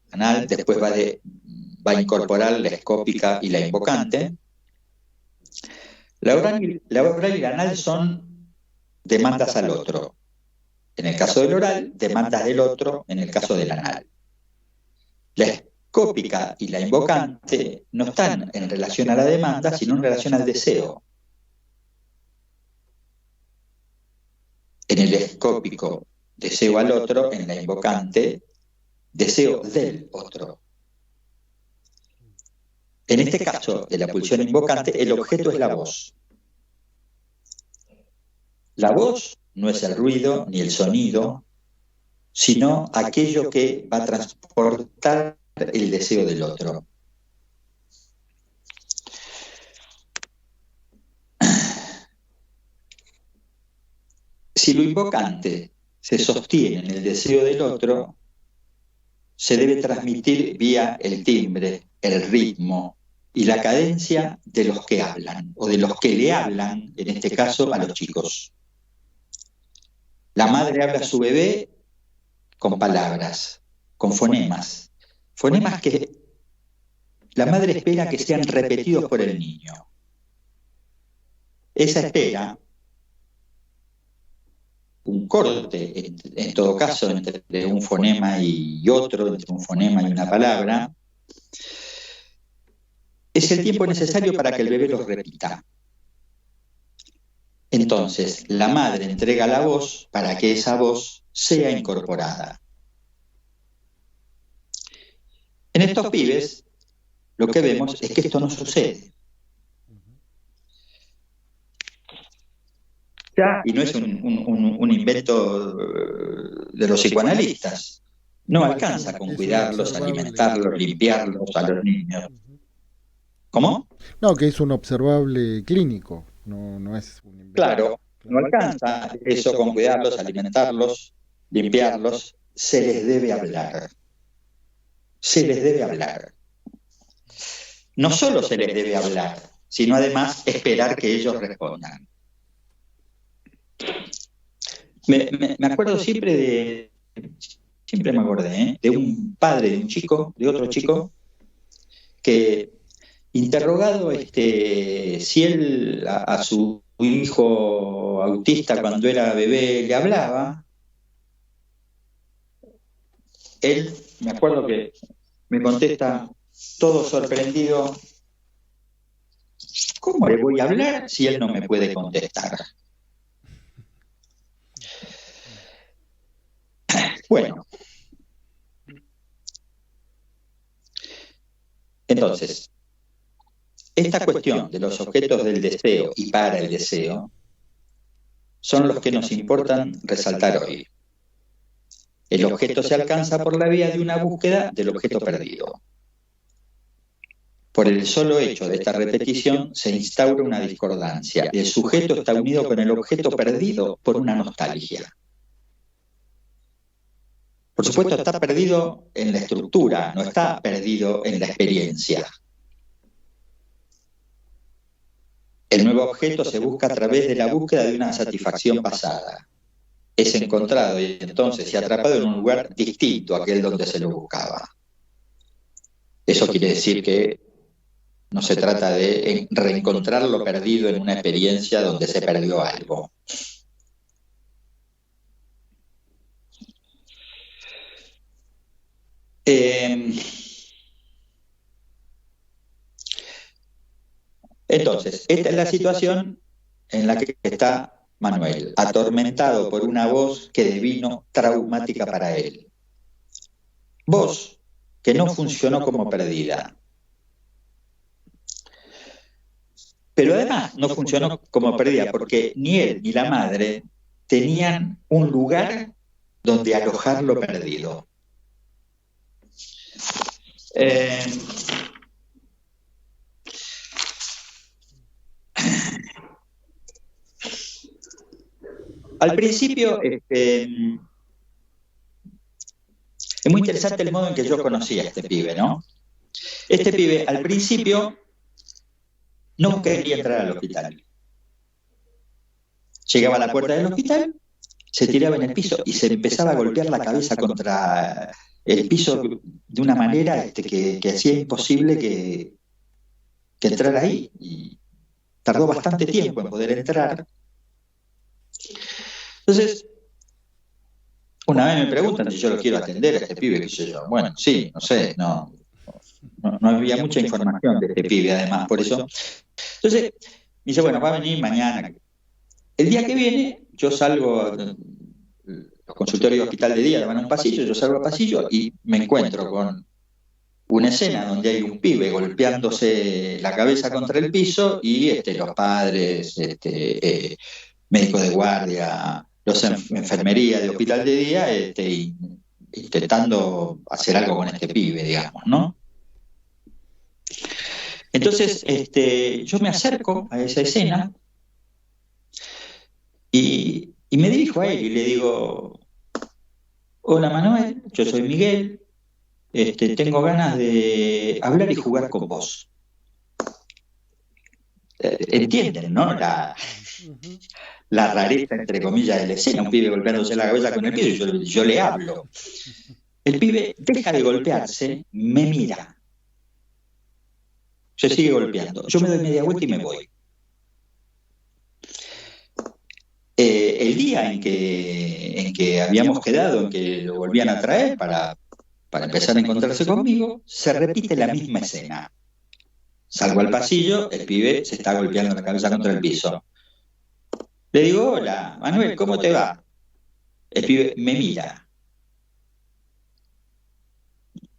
después va a incorporar la escópica y la invocante. La oral y la anal son demandas al otro. En el caso del oral, demandas del otro, en el caso del anal. La escópica y la invocante no están en relación a la demanda, sino en relación al deseo. En el escópico, deseo al otro; en la invocante, deseo del otro. En este caso, de la pulsión invocante, el objeto es la voz. La voz no es el ruido ni el sonido, sino aquello que va a transportar el deseo del otro. Si lo invocante se sostiene en el deseo del otro, se debe transmitir vía el timbre, el ritmo y la cadencia de los que hablan, o de los que le hablan, en este caso a los chicos. La madre habla a su bebé con palabras, con fonemas. Fonemas que la madre espera que sean repetidos por el niño. Esa espera un corte, en todo caso, entre un fonema y otro, entre un fonema y una palabra, es el tiempo necesario para que el bebé los repita. Entonces, la madre entrega la voz para que esa voz sea incorporada. En estos pibes, lo que vemos es que esto no sucede. Ya, y no es un invento de los psicoanalistas. No alcanza con cuidarlos, alimentarlos, limpiarlos a los niños. ¿Cómo? No, que es un observable clínico, no es un invento. Claro, no alcanza eso con cuidarlos, alimentarlos, limpiarlos. Se les debe hablar. Se les debe hablar. No solo se les debe hablar, sino además esperar que ellos respondan. Me acuerdo siempre me acordé, de un padre de un chico, de otro chico, que interrogado si él a su hijo autista cuando era bebé le hablaba, él, me acuerdo que me contesta todo sorprendido: ¿cómo le voy a hablar si él no me puede contestar? Bueno, entonces, esta cuestión de los objetos del deseo y para el deseo son los que nos importan resaltar hoy. El objeto se alcanza por la vía de una búsqueda del objeto perdido. Por el solo hecho de esta repetición se instaura una discordancia. El sujeto está unido con el objeto perdido por una nostalgia. Por supuesto, está perdido en la estructura, no está perdido en la experiencia. El nuevo objeto se busca a través de la búsqueda de una satisfacción pasada. Es encontrado y entonces se ha atrapado en un lugar distinto a aquel donde se lo buscaba. Eso quiere decir que no se trata de reencontrar lo perdido en una experiencia donde se perdió algo. Entonces, esta es la situación en la que está Manuel, atormentado por una voz que devino traumática para él. Voz que no funcionó como perdida. Pero además no funcionó como perdida porque ni él ni la madre tenían un lugar donde alojar lo perdido. Al principio, es muy interesante el modo en que yo conocí a este pibe, ¿no? Este pibe, al principio, no quería entrar al hospital. Llegaba a la puerta del hospital, se tiraba en el piso y se empezaba a golpear la cabeza contra el piso de una manera que hacía imposible que entrara ahí. Y tardó bastante tiempo en poder entrar. Entonces, una vez me preguntan si yo lo quiero atender a este pibe, qué sé yo. Bueno, sí, no sé, no había mucha información de este pibe, además, por eso. Entonces, me dice, bueno, va a venir mañana. El día que viene, yo salgo, los consultorios de hospital de día van a un pasillo, yo salgo al pasillo y me encuentro con una escena donde hay un pibe golpeándose la cabeza contra el piso y los padres, médicos de guardia, los enfermería de hospital de día, intentando hacer algo con este pibe, digamos, ¿no? Entonces, yo me acerco a esa escena y me dirijo a él y le digo: hola Manuel, yo soy Miguel, tengo ganas de hablar y jugar con vos. ¿Entienden, no? La rareza, entre comillas, de la escena, un pibe golpeándose la cabeza con el pibe, y yo le hablo. El pibe deja de golpearse, me mira. Se sigue golpeando. Yo me doy media vuelta y me voy. el día en que habíamos quedado, en que lo volvían a traer para empezar a encontrarse conmigo, se repite la misma escena. Salgo al pasillo, el pibe se está golpeando la cabeza contra el piso. Le digo, hola, Manuel, ¿cómo te va? El pibe me mira.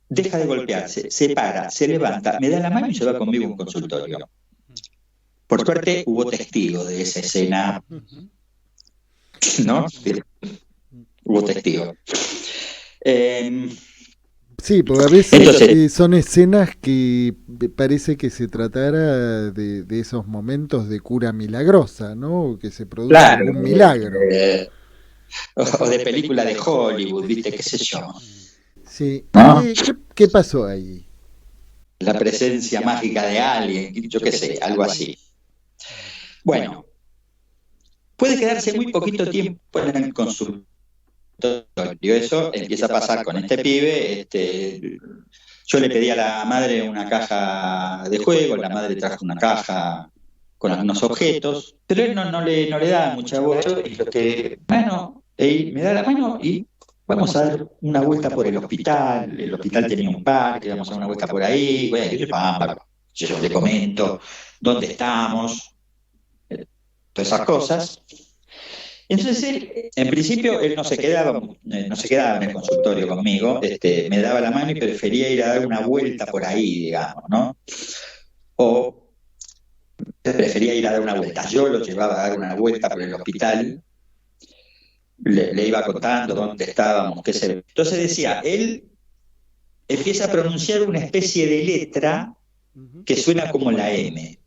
Deja de golpearse, se para, se levanta, me da la mano y se va conmigo a un consultorio. Por suerte hubo testigos de esa escena, ¿no? Hubo testigos. Sí, porque a veces entonces, son escenas que parece que se tratara de esos momentos de cura milagrosa, ¿no? Que se produce un milagro. O de película de Hollywood, ¿viste? ¿Qué sé yo? Sí. ¿No? ¿Qué pasó ahí? La presencia mágica de alguien, yo qué sé, algo así. Bueno, puede quedarse muy poquito tiempo en el consultorio. Eso empieza a pasar con este pibe. Yo le pedí a la madre una caja de juego, la madre trajo una caja con algunos objetos, pero él no le da mucha voz, y lo que, bueno, él me da la mano y vamos a dar una vuelta por el hospital tenía un parque, vamos a dar una vuelta por ahí, bueno, yo le comento dónde estamos, todas esas cosas. Entonces él, en principio, él no se quedaba en el consultorio conmigo, me daba la mano y prefería ir a dar una vuelta por ahí, digamos, ¿no? O prefería ir a dar una vuelta. Yo lo llevaba a dar una vuelta por el hospital, le iba contando dónde estábamos, qué sé. Entonces decía, él empieza a pronunciar una especie de letra que suena como la M,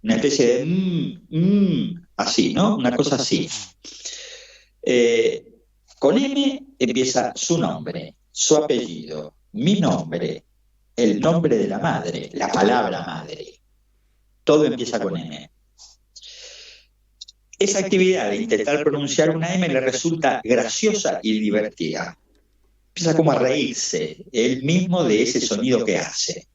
una especie de así, ¿no? Una cosa así. Con M empieza su nombre, su apellido, mi nombre, el nombre de la madre, la palabra madre. Todo empieza con M. Esa actividad de intentar pronunciar una M le resulta graciosa y divertida. Empieza como a reírse él mismo de ese sonido que hace.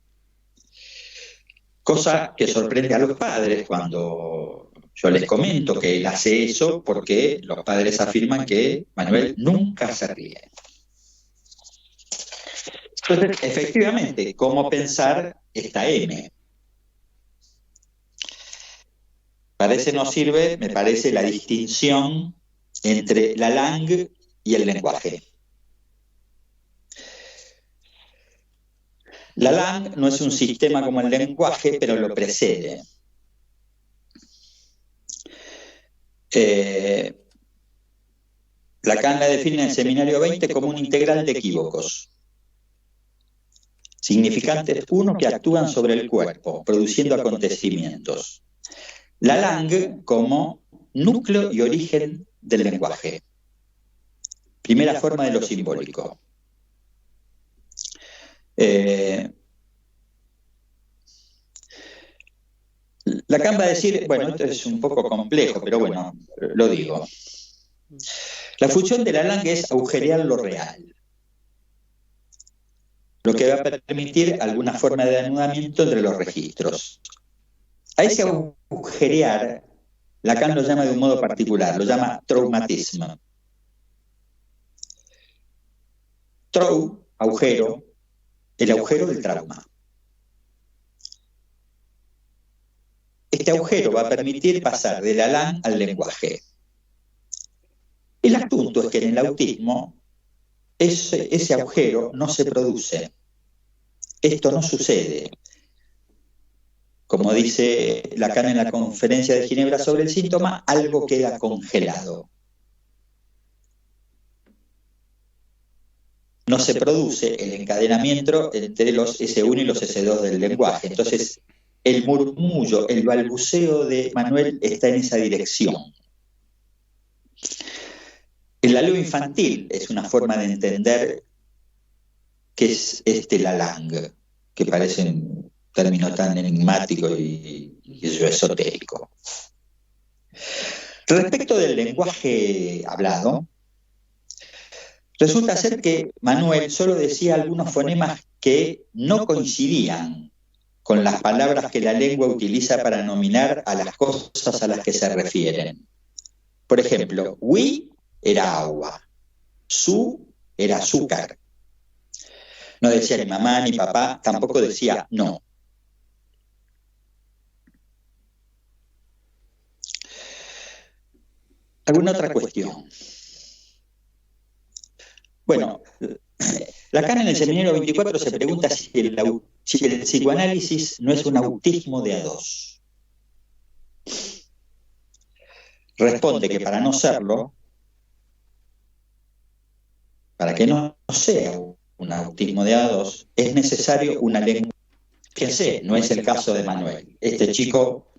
Cosa que sorprende a los padres cuando yo les comento que él hace eso, porque los padres afirman que Manuel nunca se ríe. Entonces, efectivamente, ¿cómo pensar esta M? Para eso nos sirve, me parece, la distinción entre la langue y el lenguaje. La langue no es un sistema como el lenguaje, pero lo precede. Lacan la define en el Seminario 20 como un integral de equívocos, significantes uno que actúan sobre el cuerpo, produciendo acontecimientos. La langue como núcleo y origen del lenguaje, primera forma de lo simbólico. Lacan va a decir, bueno, esto es un poco complejo, pero bueno, lo digo. La función de la langue es agujerear lo real, lo que va a permitir alguna forma de anudamiento entre los registros. A ese agujerear, Lacan lo llama de un modo particular, lo llama traumatismo. Trau, agujero, el agujero del trauma. Este agujero va a permitir pasar de la langue al lenguaje. El asunto es que en el autismo ese agujero no se produce. Esto no sucede. Como dice Lacan en la conferencia de Ginebra sobre el síntoma, algo queda congelado. No se produce el encadenamiento entre los S1 y los S2 del lenguaje. Entonces, el murmullo, el balbuceo de Manuel está en esa dirección. El aleo infantil es una forma de entender qué es la langue, que parece un término tan enigmático y esotérico. Respecto del lenguaje hablado, resulta ser que Manuel solo decía algunos fonemas que no coincidían con las palabras que la lengua utiliza para nominar a las cosas a las que se refieren. Por ejemplo, oui era agua, su era azúcar. No decía ni mamá ni papá, tampoco decía no. ¿Alguna otra cuestión? Bueno, Lacan en el seminario 24 se pregunta si el psicoanálisis no es un autismo de a dos. Responde que para no serlo, para que no sea un autismo de a dos, es necesario una lengua. Fíjense, no es el caso de Manuel. Este chico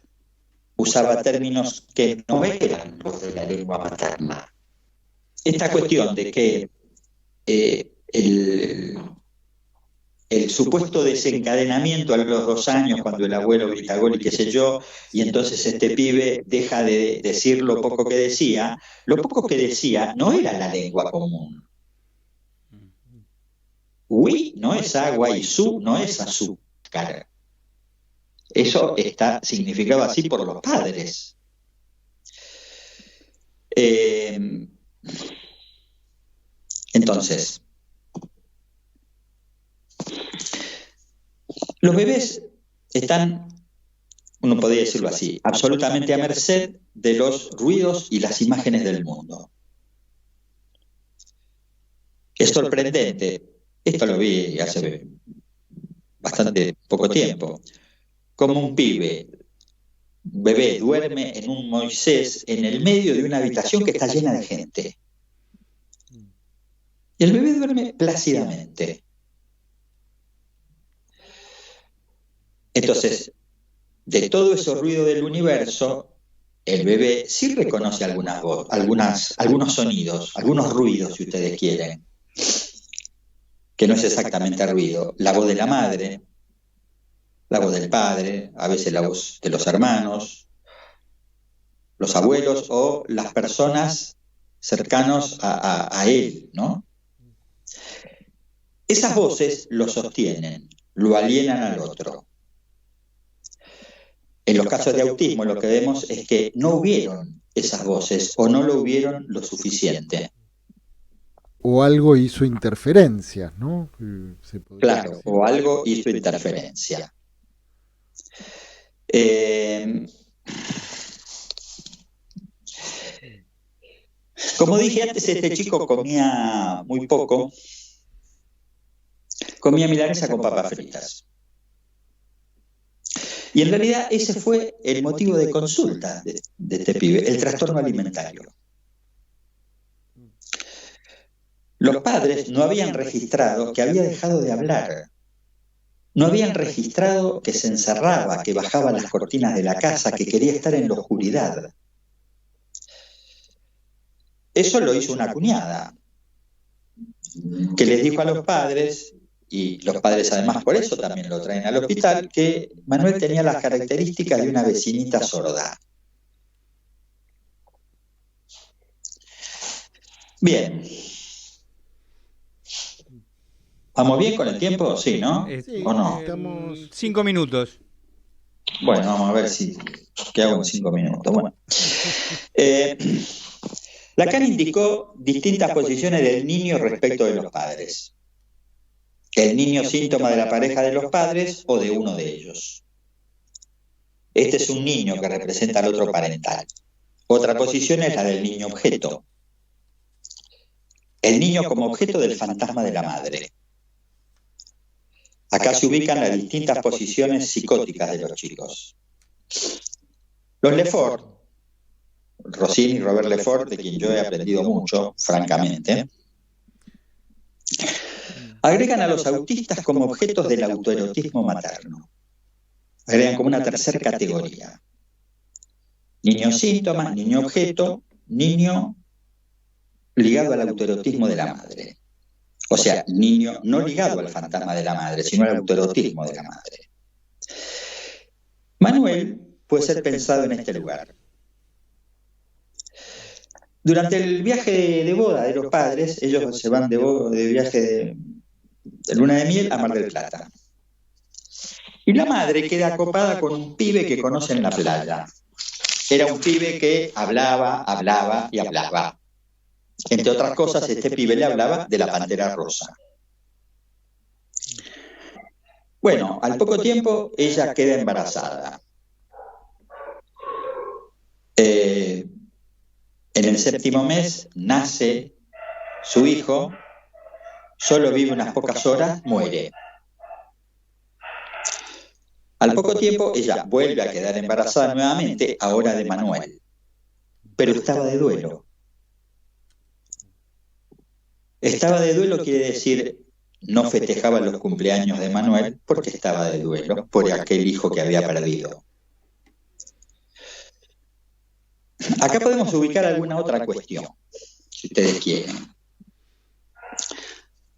usaba términos que no eran los de la lengua materna. Esta cuestión de que el supuesto desencadenamiento a los 2 años, cuando el abuelo grita gol y qué sé yo, y entonces este pibe deja de decir lo poco que decía no era la lengua común. Oui no es agua y su no es azúcar. Eso está significado así por los padres. Entonces, los bebés están, uno podría decirlo así, absolutamente a merced de los ruidos y las imágenes del mundo. Es sorprendente, esto lo vi hace bastante poco tiempo, como un bebé duerme en un Moisés en el medio de una habitación que está llena de gente. Y el bebé duerme plácidamente. Entonces, de todo ese ruido del universo, el bebé sí reconoce algunos sonidos, algunos ruidos, si ustedes quieren, que no es exactamente ruido. La voz de la madre, la voz del padre, a veces la voz de los hermanos, los abuelos o las personas cercanos a él, ¿no? Esas voces lo sostienen, lo alienan al otro. En los casos de autismo lo que vemos es que no hubieron esas voces o no lo hubieron lo suficiente. O algo hizo interferencia, ¿no? Claro, decir. O algo hizo interferencia. Como dije antes, este chico comía muy poco. Comía milanesa con papas fritas. Y en realidad ese fue el motivo de consulta de este pibe, el trastorno alimentario. Los padres no habían registrado que había dejado de hablar. No habían registrado que se encerraba, que bajaba las cortinas de la casa, que quería estar en la oscuridad. Eso lo hizo una cuñada, que les dijo a los padres, y los padres además por eso también lo traen al hospital, que Manuel tenía las características de una vecinita sorda. Bien. ¿Vamos bien con el tiempo? Sí, ¿no? ¿O no? 5 minutos. Bueno, vamos a ver qué hago en 5 minutos. Bueno. Lacan indicó distintas posiciones del niño respecto de los padres. El niño síntoma de la pareja de los padres o de uno de ellos. Este es un niño que representa al otro parental. Otra posición es la del niño objeto. El niño como objeto del fantasma de la madre. Acá se ubican las distintas posiciones psicóticas de los chicos. Los Lefort, Rossini y Robert Lefort, de quien yo he aprendido mucho, francamente, agregan a los autistas como objetos del autoerotismo materno. Agregan como una tercera categoría. Niño síntoma, niño objeto, niño ligado al autoerotismo de la madre. O sea, niño no ligado al fantasma de la madre, sino al autoerotismo de la madre. Manuel puede ser pensado en este lugar. Durante el viaje de boda de los padres, ellos se van de viaje de luna de miel a Mar del Plata. Y la madre queda acopada con un pibe que conoce en la playa. era un pibe que hablaba y hablaba. Entre otras cosas, este pibe le hablaba de la Pantera Rosa. Bueno, al poco tiempo ella queda embarazada. En el 7º mes nace su hijo, solo vive unas pocas horas, muere. Al poco tiempo ella vuelve a quedar embarazada nuevamente, ahora de Manuel, pero estaba de duelo. Estaba de duelo quiere decir no festejaba los cumpleaños de Manuel porque estaba de duelo por aquel hijo que había perdido. Acá podemos ubicar alguna otra cuestión, si ustedes quieren.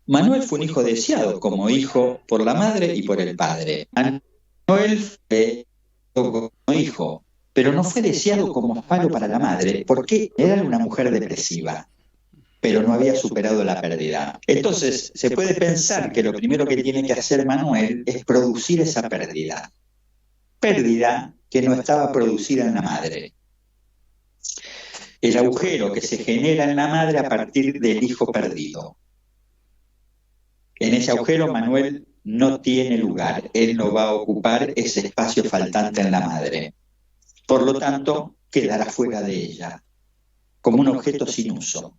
Manuel fue un hijo deseado como hijo por la madre y por el padre. Manuel fue como hijo, pero no fue deseado como palo para la madre porque era una mujer depresiva, pero no había superado la pérdida. Entonces, se puede pensar que lo primero que tiene que hacer Manuel es producir esa pérdida. Pérdida que no estaba producida en la madre. El agujero que se genera en la madre a partir del hijo perdido. En ese agujero Manuel no tiene lugar, él no va a ocupar ese espacio faltante en la madre. Por lo tanto, quedará fuera de ella, como un objeto sin uso.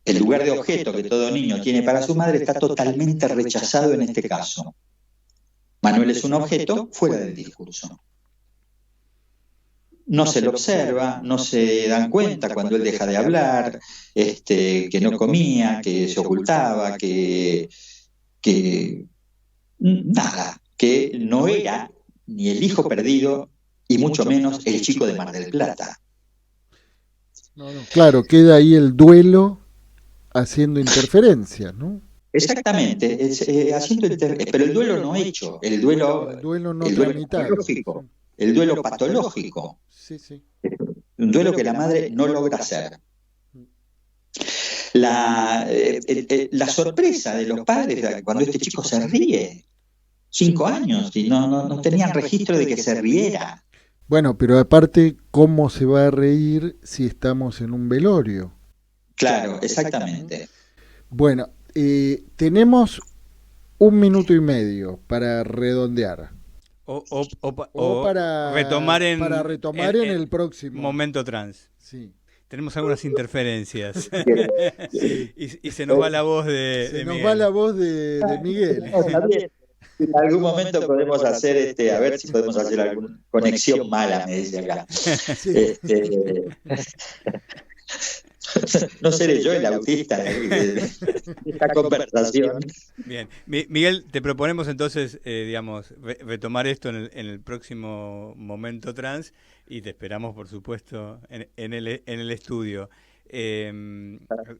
El lugar de objeto que todo niño tiene para su madre está totalmente rechazado en este caso. Manuel es un objeto fuera del discurso. No se lo observa, no se dan cuenta cuando él deja de hablar, que no comía, que se ocultaba, que nada, que no era ni el hijo perdido y mucho menos el chico de Mar del Plata. Claro, queda ahí el duelo haciendo interferencia, ¿no? Exactamente, pero el duelo no hecho, el duelo patológico. El duelo patológico. Sí, sí. Un duelo que la madre no logra hacer. La sorpresa de los padres cuando este chico se ríe, 5 años, y no tenían registro de que se riera. Bueno, pero aparte, ¿cómo se va a reír si estamos en un velorio? Claro, exactamente. Bueno, tenemos 1 minuto y medio para redondear. O para retomar en el próximo momento trans. Sí. Tenemos algunas interferencias. y se nos va la voz de Miguel. Va la voz de Miguel. En algún momento podemos hacer, a ver si podemos hacer alguna conexión mala, me dice acá. Sí. No seré yo el autista de esta conversación. Bien, Miguel, te proponemos entonces, retomar esto en el próximo momento trans y te esperamos, por supuesto, en el estudio.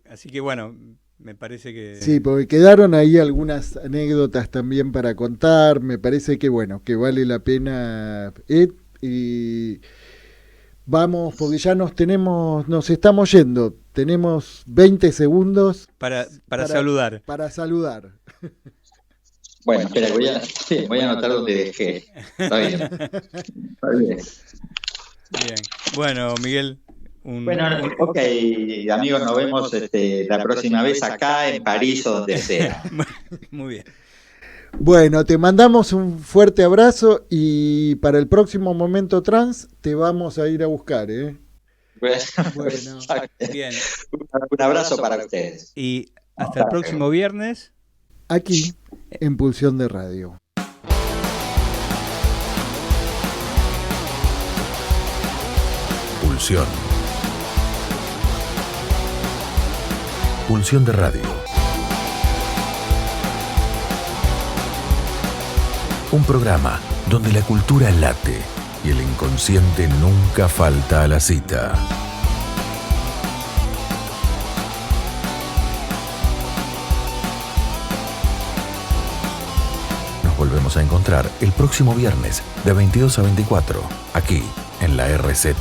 Así que bueno, me parece que... Sí, porque quedaron ahí algunas anécdotas también para contar. Me parece que que vale la pena. Y vamos, porque ya nos estamos yendo. Tenemos 20 segundos para saludar. Para saludar. Bueno, espera, voy a anotar donde dejé. Está bien. Bien. Bueno, Miguel. Ok, amigos, nos vemos la próxima vez acá en París o donde sea. Muy bien. Bueno, te mandamos un fuerte abrazo y para el próximo momento trans te vamos a ir a buscar, ¿eh? Bueno. Bien. Un abrazo para ustedes. Y hasta el próximo viernes. Aquí, en Pulsión de Radio. Pulsión. Pulsión de Radio. Un programa donde la cultura late y el inconsciente nunca falta a la cita. Nos volvemos a encontrar el próximo viernes de 22 a 24, aquí en la RZ.